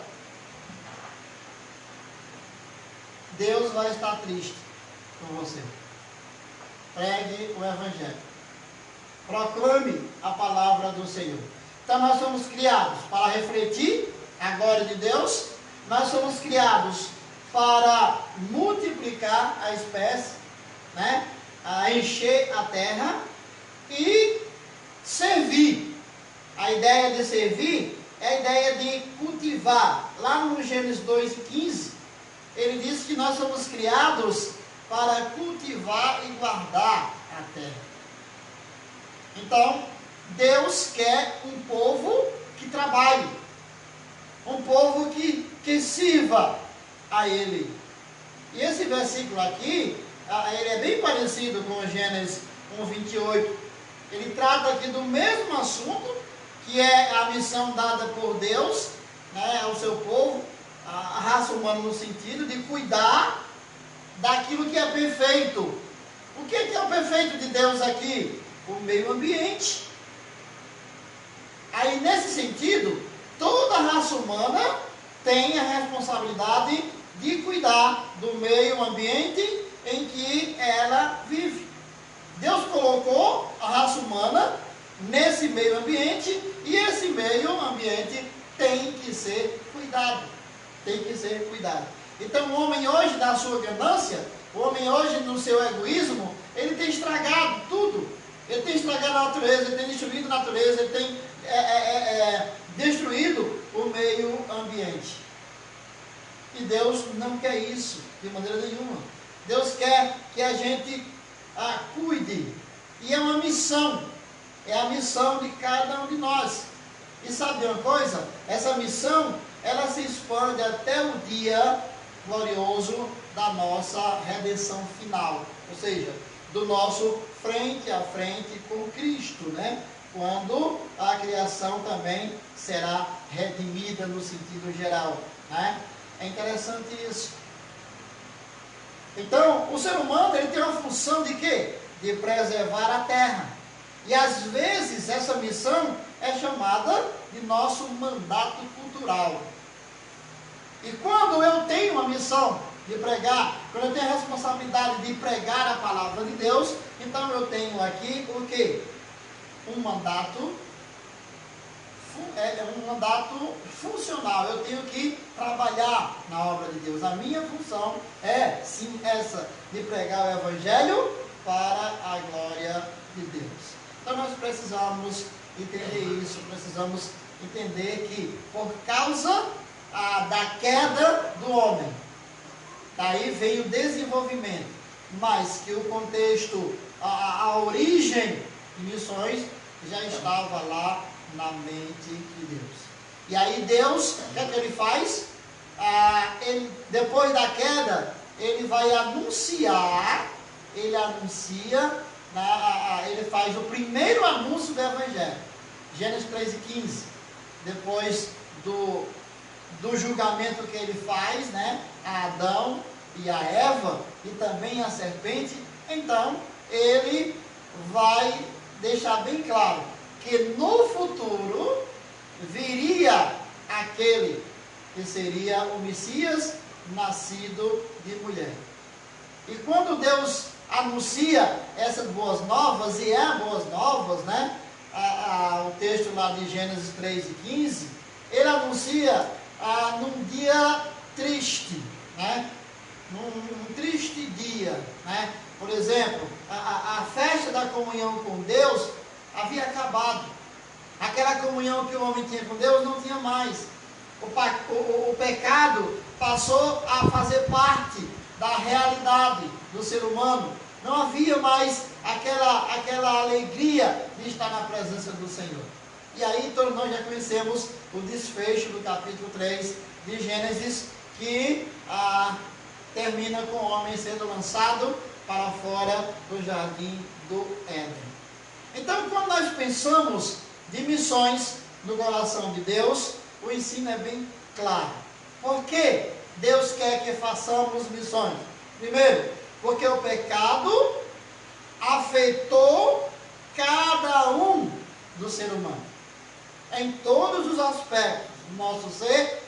Deus vai estar triste com você. Pregue o Evangelho. Proclame a palavra do Senhor. Então nós somos criados para refletir a glória de Deus. Nós somos criados para multiplicar a espécie, né? A encher a terra e servir. A ideia de servir é a ideia de cultivar. Lá no Gênesis 2,15, ele diz que nós somos criados para cultivar e guardar a terra. Então, Deus quer um povo que trabalhe, um povo que sirva a Ele. E esse versículo aqui, ele é bem parecido com Gênesis 1:28. Ele trata aqui do mesmo assunto, que é a missão dada por Deus, né, ao seu povo, a raça humana, no sentido de cuidar daquilo que é perfeito. O que é o perfeito de Deus aqui? O meio ambiente. Aí, nesse sentido, toda a raça humana tem a responsabilidade de cuidar do meio ambiente em que ela vive. Deus colocou a raça humana nesse meio ambiente, e esse meio ambiente tem que ser cuidado. Tem que ser cuidado. Então o homem hoje, na sua ganância, o homem hoje no seu egoísmo, ele tem estragado tudo. Ele tem estragado a natureza, ele tem destruído a natureza, ele tem destruído o meio ambiente. E Deus não quer isso de maneira nenhuma. Deus quer que a gente cuide. E é uma missão. É a missão de cada um de nós. E sabe de uma coisa? Essa missão, ela se expande até o dia glorioso da nossa redenção final. Ou seja, do nosso frente a frente com Cristo, né? Quando a criação também será redimida no sentido geral, né? É interessante isso. Então, o ser humano, ele tem uma função de quê? De preservar a terra. E às vezes essa missão é chamada de nosso mandato cultural. E quando eu tenho uma missão de pregar, quando eu tenho a responsabilidade de pregar a palavra de Deus, então eu tenho aqui o quê? Um mandato funcional. Eu tenho que trabalhar na obra de Deus. A minha função é, sim, essa, de pregar o Evangelho para a glória de Deus. Então nós precisamos entender isso, precisamos entender que por causa da queda do homem, daí veio o desenvolvimento, mas que o contexto, a origem de missões já estava lá na mente de Deus. E aí Deus, o que é que ele faz? Depois da queda, ele vai anunciar, ele faz o primeiro anúncio do Evangelho. Gênesis 3:15. Depois do julgamento que ele faz, né, a Adão e a Eva, e também a serpente, então ele vai deixar bem claro que no futuro viria aquele que seria o Messias nascido de mulher. E quando Deus anuncia essas boas novas, e é boas novas, né? O texto lá de Gênesis 3:15, ele anuncia num dia triste, né? Num triste dia, né? Por exemplo, a festa da comunhão com Deus havia acabado. Aquela comunhão que o homem tinha com Deus não tinha mais. O pecado passou a fazer parte da realidade do ser humano. Não havia mais aquela alegria de estar na presença do Senhor. E aí todos nós já conhecemos o desfecho do capítulo 3 de Gênesis, que termina com o homem sendo lançado para fora do jardim do Éden. Então, quando nós pensamos de missões no coração de Deus, o ensino é bem claro. Por que Deus quer que façamos missões? Primeiro, porque o pecado afetou cada um do ser humano. em todos os aspectos do nosso ser,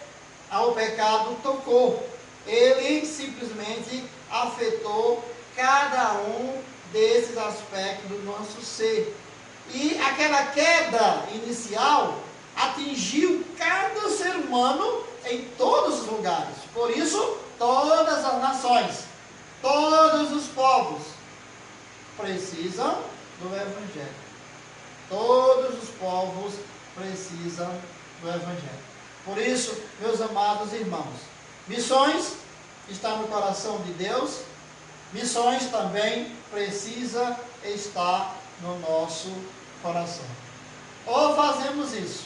o pecado tocou. Ele simplesmente afetou cada um desses aspectos do nosso ser. E aquela queda inicial atingiu cada ser humano em todos os lugares. Por isso, todas as nações, todos os povos precisam do Evangelho. Todos os povos precisam do Evangelho. Por isso, meus amados irmãos, missões está no coração de Deus, missões também precisa estar no nosso coração. Ou fazemos isso,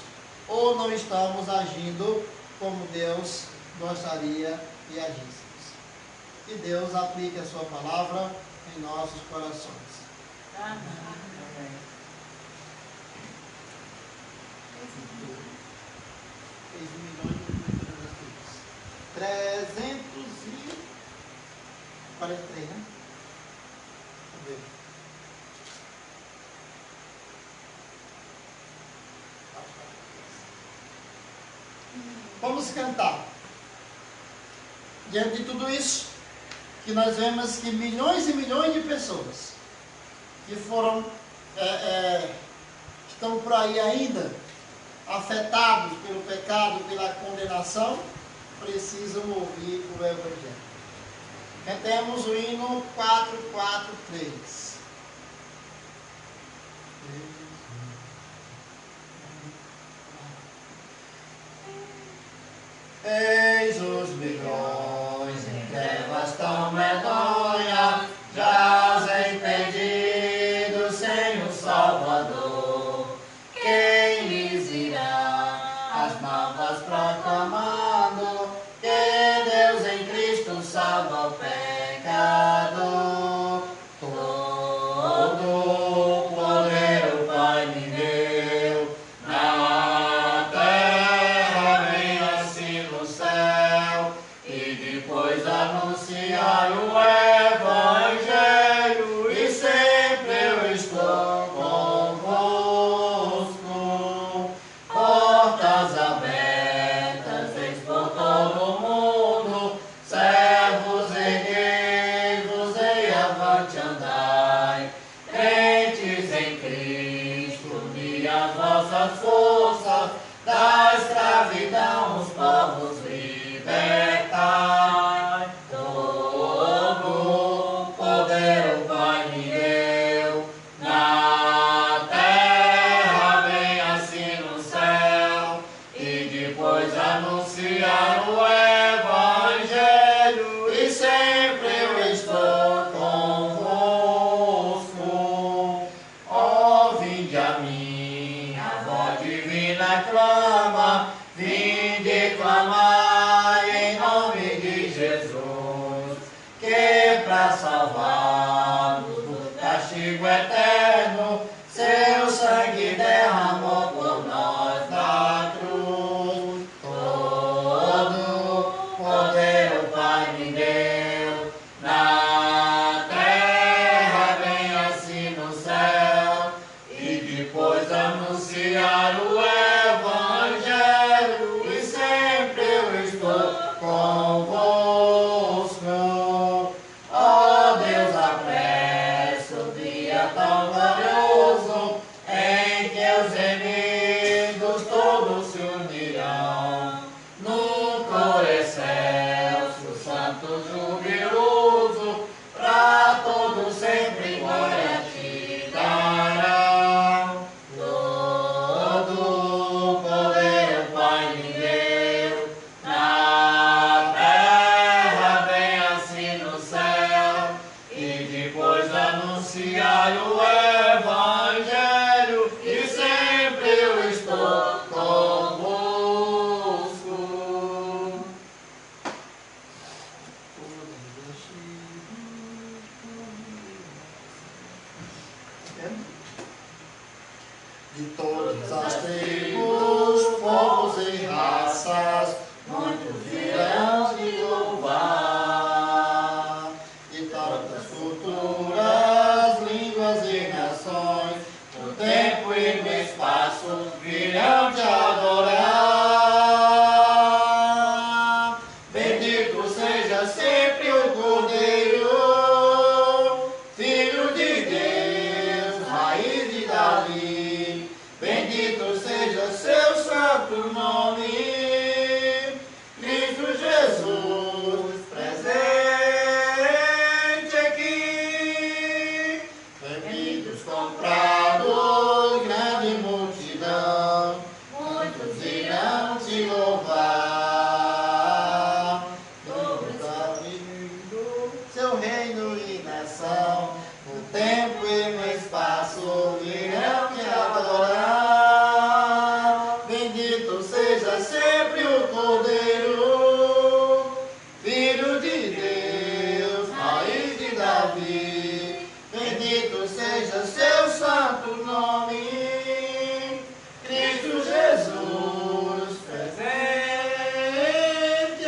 ou não estamos agindo como Deus gostaria que agíssemos. Que Deus aplique a sua palavra em nossos corações. Amém. 343, né? Cadê? Vamos cantar. Diante de tudo isso, que nós vemos que milhões e milhões de pessoas que foram, estão por aí ainda, afetados pelo pecado, pela condenação, precisam ouvir o Evangelho. Cantemos o hino 443. Eis os milhões em trevas tão medonhas, jazem perdidos sem o Salvador. Quem lhes irá as novas proclamando que Deus em Cristo salva o pecador? Todo poder o Pai me deu, na terra bem assim no céu, e depois anunciar o Evangelho, e sempre eu estou convosco. Portas abertas, expor todo mundo, servos erguei-vos e avante andai, crentes em Cristo, unindo as vossas forças, da escravidão os povos libertai. Todo poder o Pai me deu, na terra bem assim no céu, e depois anunciar o Evangelho, e sempre eu estou convosco. Ó, vinde a mim, a voz divina clama, vinde clamar em nome de Jesus, que para salvar-nos do castigo eterno, seu sangue derramou por nós na cruz. Todo poder o Pai me deu, na terra bem assim no céu, e depois anunciar o Evangelho, e sempre eu estou convosco. Ó Deus, apressa o dia tão Bendito seja sempre o Cordeiro, Filho de Deus, raiz de Davi. Bendito seja seu santo nome, Cristo Jesus, presente aqui. Benditos comprados, grande multidão, muitos irão te louvar. Todos abrindo seu reino e nação, no tempo e no espaço virão te adorar. Bendito seja sempre o Cordeiro, Filho de Deus, raiz de Davi. Bendito seja seu santo nome, Cristo Jesus, presente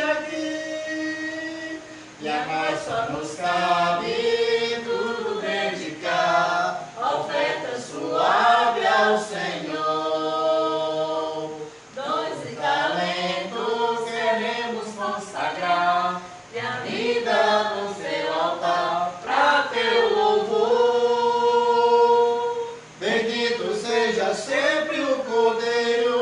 aqui. E a nós só nos cabe tudo dedicar, oferta suave ao Senhor. Dons e talentos queremos consagrar, e a vida no seu altar para teu louvor. Bendito seja sempre o Cordeiro,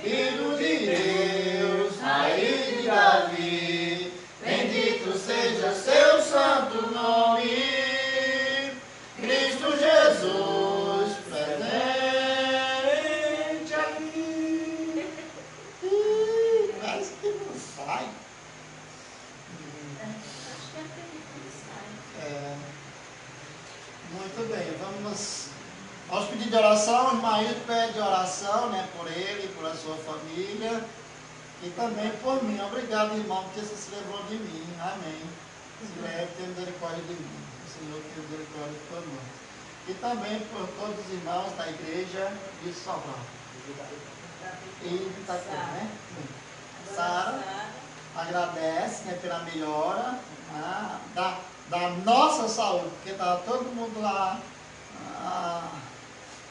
Filho de Deus, raiz de Davi. Bendito seja seu santo nome, Cristo Jesus, presente aqui. Parece que não sai. Acho que acredito que sai. Muito bem, vamos aos pedidos de oração. O Ismael pede oração, né, por ele, por a sua família e também por mim. Obrigado, irmão, porque você se lembrou de mim. Amém. Se leve, tenha misericórdia de mim. O Senhor tenha misericórdia conosco. E também por todos os irmãos da igreja de Sobral. E de Itacura, né? Sara agradece, né, pela melhora da nossa saúde, porque estava todo mundo lá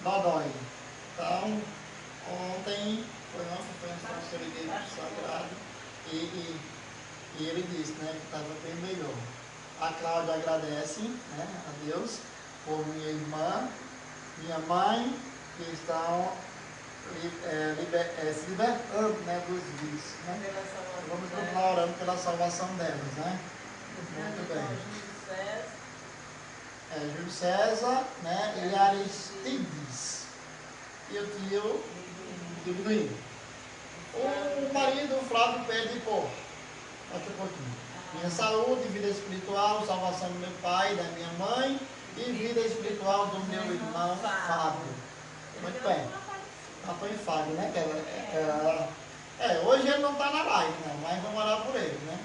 dodói. Então, ontem foi um serviço sagrado e ele disse, né, que estava bem melhor. A Cláudia agradece, né, a Deus por minha irmã, minha mãe, que estão se libertando, né, dos vícios. Né? Vamos continuar orando pela salvação delas, né? Muito bem. Júlio César, né, e Aristides. E o tio Duduinho. O marido Flávio pede por daqui a pouquinho. Minha saúde, vida espiritual, salvação do meu pai e da minha mãe e vida espiritual do meu irmão Fábio. Muito bem. Foi em Fábio, né? Hoje ele não está na live, não, mas vamos orar por ele, né?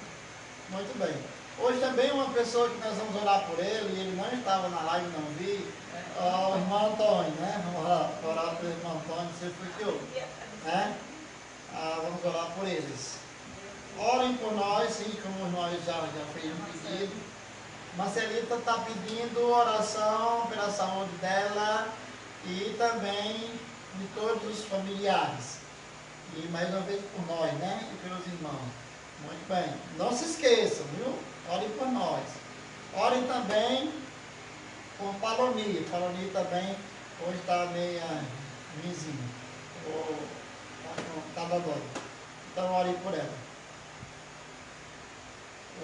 Muito bem. Hoje também uma pessoa que nós vamos orar por ele, e ele não estava na live, não vi, o irmão Antônio, né? Vamos orar pelo irmão Antônio, você foi que eu, né? Vamos orar por eles. Orem por nós, sim, como nós já fez um pedido. Marcelita está pedindo oração pela saúde dela e também de todos os familiares. E mais uma vez por nós, né? E pelos irmãos. Muito bem. Não se esqueçam, viu? Orem por nós. Orem também por Palonia. Palonia também hoje está meia ruimzinha. Está dodói. Então orem por ela.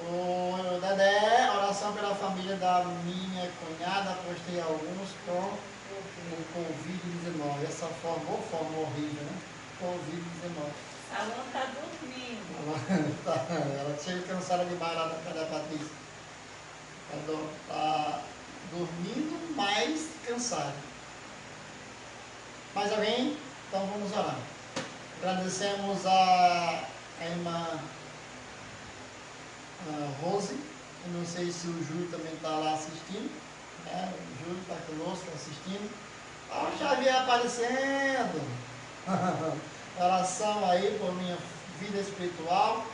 O Dedé, oração pela família da minha cunhada, pois tem alguns com o Covid-19. Essa forma horrível, né? Covid-19. A Alana está dormindo. Ela chega cansada demais lá na casa da Patrícia. Está dormindo, mais cansada. Mais alguém? Então vamos orar. Agradecemos a irmã Rose. Eu não sei se o Júlio também está lá assistindo. Né? O Júlio está conosco assistindo. Olha o Xavier aparecendo. Oração aí por minha vida espiritual,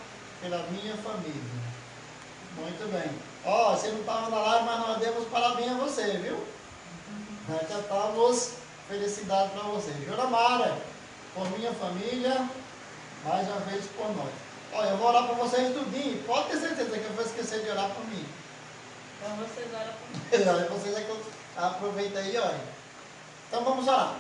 pela minha família. Muito bem. Você não estava na live, mas nós demos parabéns a você, viu? Nós cantamos felicidade para você. Joramara, por minha família, mais uma vez por nós. Olha, eu vou orar por vocês tudinho. Pode ter certeza que eu vou esquecer de orar por mim. Então vocês oram por mim. Vocês é que eu aproveito aí e olhem. Então vamos orar.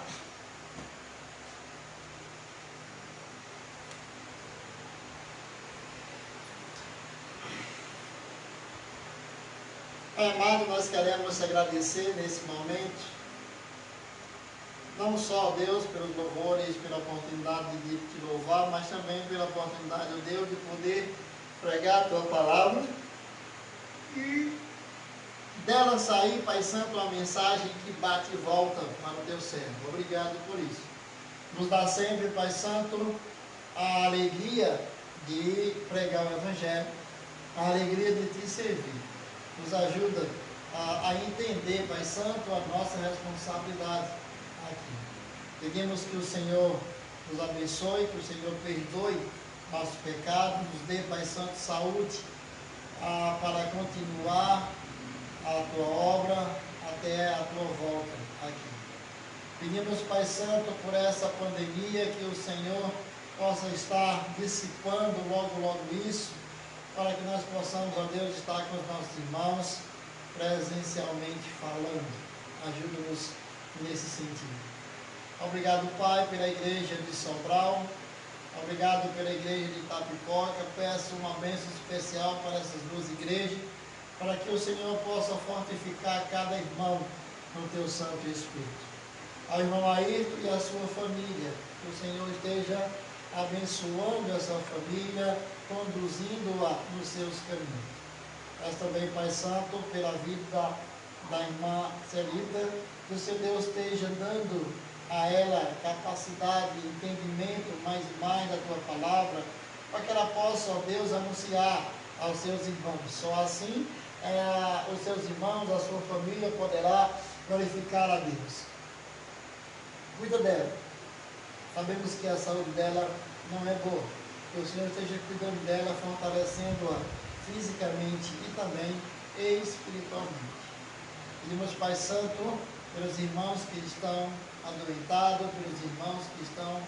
Pai amado, nós queremos agradecer nesse momento, não só, Deus, pelos louvores, pela oportunidade de te louvar, mas também pela oportunidade, Deus, de poder pregar a tua palavra e dela sair, Pai Santo, uma mensagem que bate e volta para o teu servo. Obrigado por isso. Nos dá sempre, Pai Santo, a alegria de pregar o Evangelho, a alegria de te servir. Nos ajuda a entender, Pai Santo, a nossa responsabilidade aqui. Pedimos que o Senhor nos abençoe, que o Senhor perdoe nossos pecados, nos dê, Pai Santo, saúde para continuar a tua obra até a tua volta aqui. Pedimos, Pai Santo, por essa pandemia, que o Senhor possa estar dissipando logo isso, para que nós possamos, ó Deus, estar com os nossos irmãos presencialmente falando. Ajuda-nos nesse sentido. Obrigado, Pai, pela igreja de Sobral. Obrigado pela igreja de Itapipoca. Peço uma bênção especial para essas duas igrejas, para que o Senhor possa fortificar cada irmão no teu Santo Espírito. Ao irmão Ayrton e a sua família, que o Senhor esteja abençoando essa família, conduzindo-a nos seus caminhos. Mas também, Pai Santo, pela vida da irmã Celita, que o Senhor Deus esteja dando a ela capacidade, entendimento mais e mais da tua palavra, para que ela possa, ó Deus, anunciar aos seus irmãos. Só assim os seus irmãos, a sua família poderá glorificar a Deus. Cuida dela. Sabemos que a saúde dela não é boa. Que o Senhor esteja cuidando dela, fortalecendo-a fisicamente e também espiritualmente. Pedimos, Pai Santo, pelos irmãos que estão adoentados, pelos irmãos que estão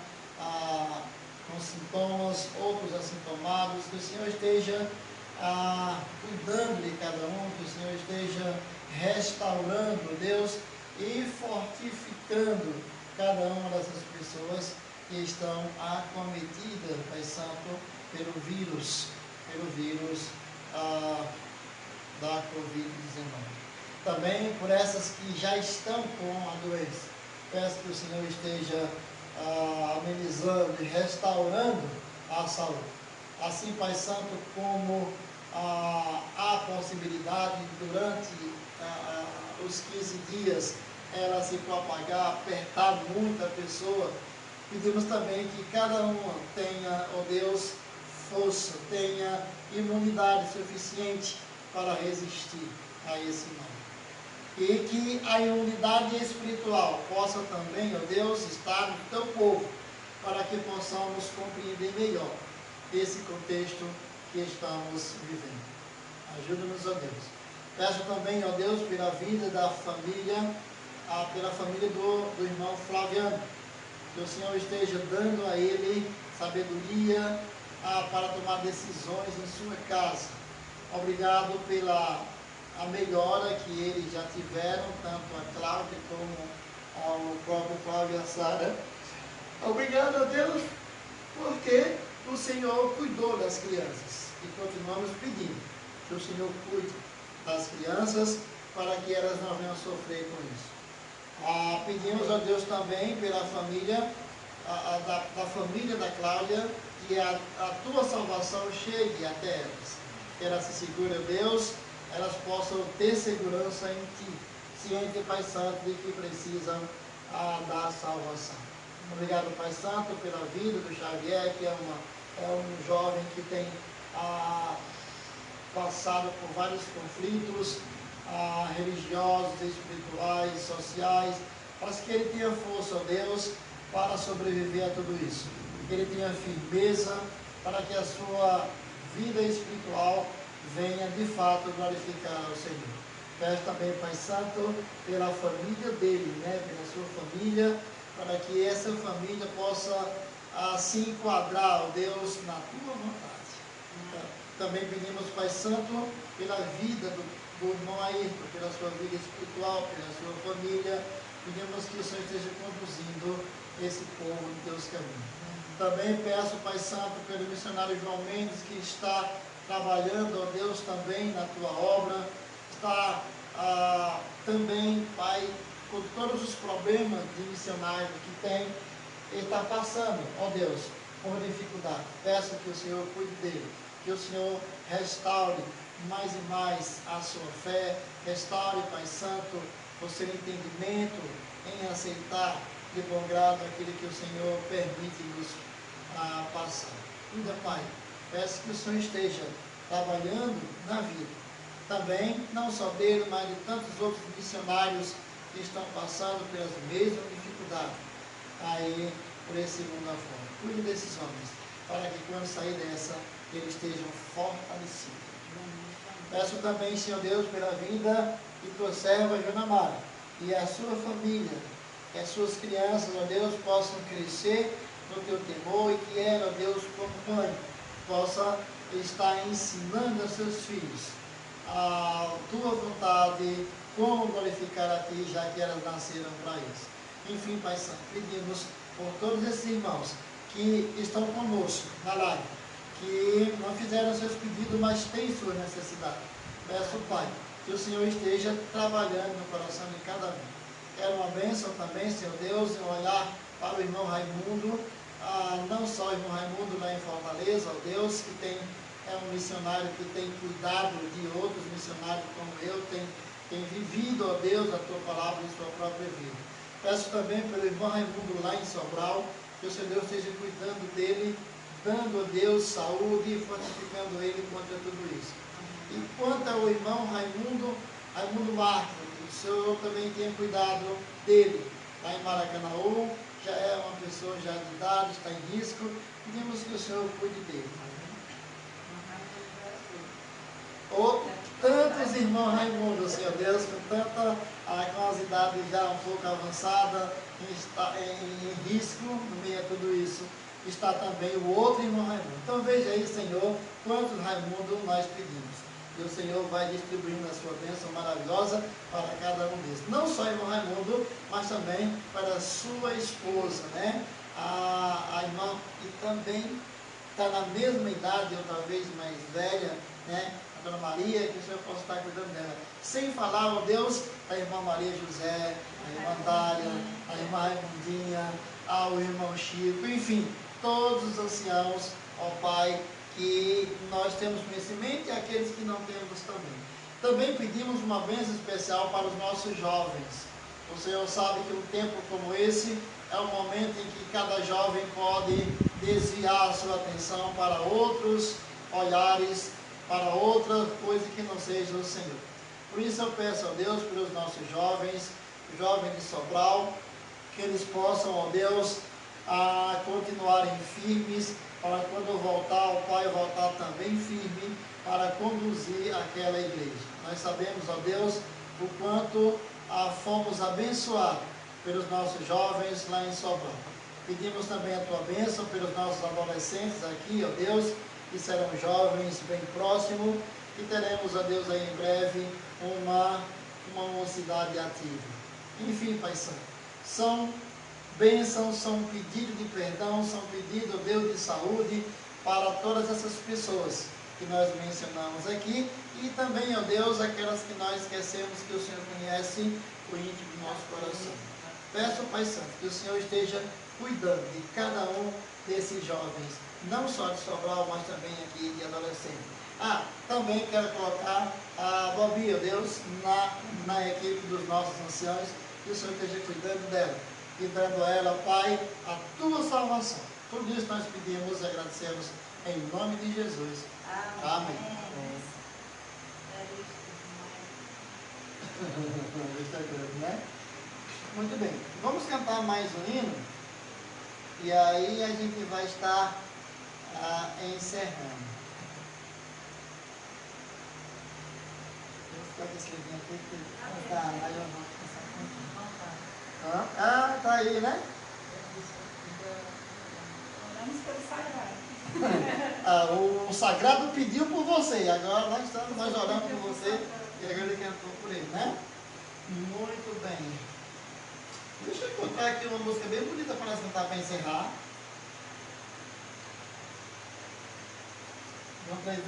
com sintomas, outros assintomados, que o Senhor esteja cuidando de cada um, que o Senhor esteja restaurando, Deus, e fortificando cada uma dessas pessoas que estão acometidas, Pai Santo, pelo vírus da Covid-19. Também por essas que já estão com a doença. Peço que o Senhor esteja amenizando e restaurando a saúde. Assim, Pai Santo, como há possibilidade durante os 15 dias ela se propagar, apertar muito a pessoa, pedimos também que cada uma tenha, ó Deus, força, tenha imunidade suficiente para resistir a esse mal. E que a imunidade espiritual possa também, ó Deus, estar no teu povo, para que possamos compreender melhor esse contexto que estamos vivendo. Ajuda-nos, ó Deus. Peço também, ó Deus, pela vida da família, pela família do irmão Flaviano, que o Senhor esteja dando a ele sabedoria para tomar decisões em sua casa. Obrigado pela melhora que eles já tiveram, tanto a Cláudia como o próprio Cláudio e a Sara. Obrigado a Deus, porque o Senhor cuidou das crianças e continuamos pedindo que o Senhor cuide das crianças para que elas não venham sofrer com isso. Pedimos a Deus também pela família, da família da Cláudia, que a tua salvação chegue até elas. Que elas se segurem, Deus, elas possam ter segurança em Ti, ciente, Pai Santo, de que precisam da salvação. Obrigado, Pai Santo, pela vida do Xavier, que é um jovem que tem passado por vários conflitos religiosos, espirituais, sociais, mas que ele tenha força, ó Deus, para sobreviver a tudo isso. Que ele tenha firmeza para que a sua vida espiritual venha de fato glorificar ao Senhor. Peço também, Pai Santo, pela família dele, pela sua família, para que essa família possa se enquadrar, ó Deus, na tua vontade. Também pedimos, Pai Santo, pela vida do irmão Ayrton, pela sua vida espiritual, pela sua família. Pedimos que o Senhor esteja conduzindo esse povo em teus caminhos. Também peço, Pai Santo, pelo missionário João Mendes, que está trabalhando, ó Deus, também na tua obra. Está também, Pai, com todos os problemas de missionário que tem, ele está passando, ó Deus, por dificuldade. Peço que o Senhor cuide dele, que o Senhor restaure mais e mais a sua fé, restaure, Pai Santo, o seu entendimento em aceitar de bom grado aquilo que o Senhor permite nos passar. Ainda, Pai, peço que o Senhor esteja trabalhando na vida, também, não só dele, mas de tantos outros missionários que estão passando pelas mesmas dificuldades aí por esse mundo afora. Cuide desses homens, para que quando sair dessa, eles estejam fortalecidos. Peço também, Senhor Deus, pela vida de tua serva Junamara e a sua família, que as suas crianças, ó Deus, possam crescer no teu temor e que ela, ó Deus, como mãe, possa estar ensinando aos seus filhos a tua vontade, como glorificar a ti, já que elas nasceram para isso. Enfim, Pai Santo, pedimos por todos esses irmãos que estão conosco na live, que não fizeram seus pedidos, mas têm suas necessidades. Peço, Pai, que o Senhor esteja trabalhando no coração de cada um. Quero uma bênção também, Senhor Deus, em olhar para o irmão Raimundo, não só o irmão Raimundo lá em Fortaleza, ó Deus, que é um missionário que tem cuidado de outros missionários como eu, tem vivido, ó Deus, a tua palavra em sua própria vida. Peço também pelo irmão Raimundo lá em Sobral, que o Senhor Deus esteja cuidando dele, dando a Deus saúde e fortificando ele contra tudo isso. E quanto ao irmão Raimundo Marques, o Senhor também tem cuidado dele, lá em Maracanaú, já é uma pessoa já de idade, está em risco, pedimos que o Senhor cuide dele. Tantos irmãos Raimundo, Senhor Deus, com as idades já um pouco avançadas, em risco, no meio de tudo isso, está também o outro irmão Raimundo. Então veja aí, Senhor, quantos Raimundo nós pedimos. E o Senhor vai distribuindo a sua bênção maravilhosa para cada um deles. Não só o irmão Raimundo, mas também para a sua esposa, né? A irmã que também está na mesma idade, ou talvez mais velha, né? A Dona Maria, que o Senhor possa estar cuidando dela. Sem falar, ó Deus, a irmã Maria José, a irmã Dália, a irmã Raimundinha, ao irmão Chico, enfim, todos os anciãos, ó Pai, que nós temos conhecimento e aqueles que não temos também. Também pedimos uma bênção especial para os nossos jovens. O Senhor sabe que um tempo como esse é um momento em que cada jovem pode desviar a sua atenção para outros olhares, para outra coisa que não seja o Senhor. Por isso eu peço a Deus pelos nossos jovens de Sobral, que eles possam, ó Deus, continuarem firmes, para quando voltar, o Pai voltar também firme, para conduzir aquela igreja. Nós sabemos, ó Deus, o quanto fomos abençoados pelos nossos jovens lá em Sobral. Pedimos também a tua bênção pelos nossos adolescentes aqui, ó Deus, que serão jovens bem próximos, e teremos, ó Deus, aí em breve uma mocidade ativa. Enfim, Pai Santo, são bênçãos, são pedidos de perdão, são pedidos, ó Deus, de saúde para todas essas pessoas que nós mencionamos aqui, e também, ó Deus, aquelas que nós esquecemos que o Senhor conhece o íntimo do nosso coração. Peço, Pai Santo, que o Senhor esteja cuidando de cada um desses jovens, não só de Sobral, mas também aqui de adolescentes. Também quero colocar a Bobi, ó Deus, na equipe dos nossos anciãos, que o Senhor esteja cuidando dela, e dando a ela, Pai, a tua salvação. Tudo isso nós pedimos e agradecemos em nome de Jesus. Amém. Muito bem, vamos cantar mais um hino e aí a gente vai estar encerrando. Vou ficar com esse livrinho aqui que tá, mas eu vou pensar. Tá aí, né? Oramos que ele saia. O sagrado pediu por você, e agora nós oramos por você, e agora ele cantou por ele, né? Muito bem. Deixa eu encontrar aqui uma música bem bonita para nós cantar para encerrar. João 3,16.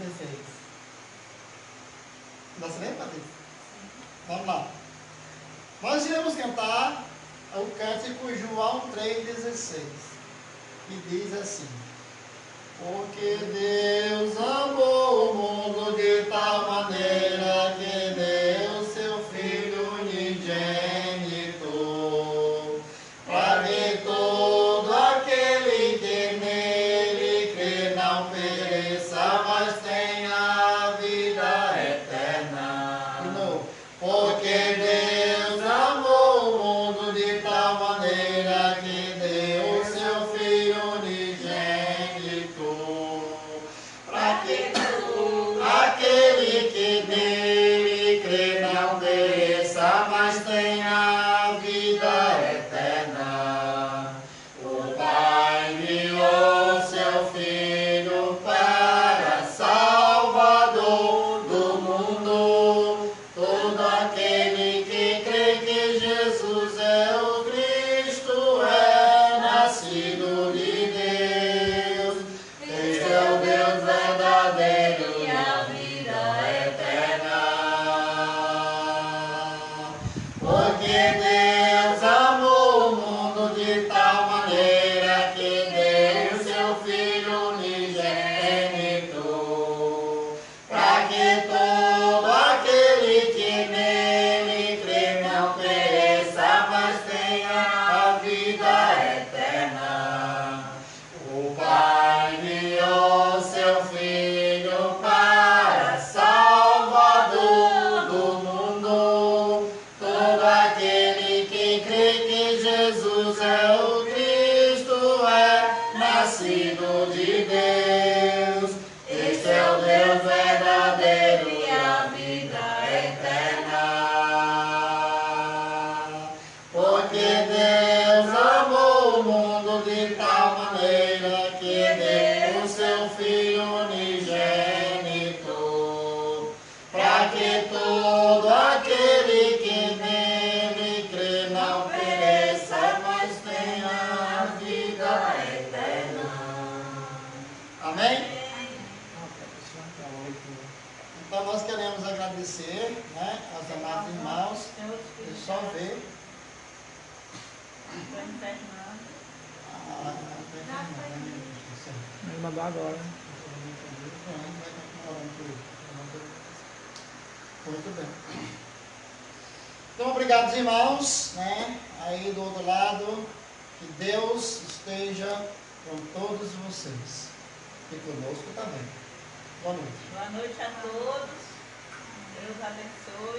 Ainda se lembra, Patrícia? Vamos lá. Nós iremos cantar o cântico João 3,16, que diz assim: porque Deus amou o mundo de tal maneira que deu seu Filho unigênito, para que todo aquele que nele crê não pereça, mas tenha a vida eterna. De novo. Porque Deus amou o mundo de tal maneira que deu seu Filho unigênito, para que todo aquele que nele crê não pereça, mas tenha a vida eterna. O Pai enviou seu Filho para Salvador do mundo. Todo aquele que crê que Jesus é o Cristo é nascido de Deus. Este é o Deus verdadeiro e a vida eterna. Porque Deus amou o mundo de tal maneira que deu seu Filho unigênito, para que todo aquele que nele crê não pereça, mas tenha a vida eterna. O Pai enviou seu Filho para Salvador do mundo. Todo aquele que crê que Jesus é o Cristo é nascido de Deus. Este é o Deus verdadeiro e a vida eterna. Porque Deus amou o mundo de tal maneira que deu seu Filho unigênito, para que todo aquele que nele crê não pereça, mas tenha a vida eterna. Amém? Então nós queremos agradecer, né, aos amados irmãos. Deixa eu só ver. Ele mandou agora. Muito bem. Então, obrigado, irmãos, né? Aí do outro lado, que Deus esteja com todos vocês e conosco também. Boa noite. Boa noite a todos. Deus abençoe.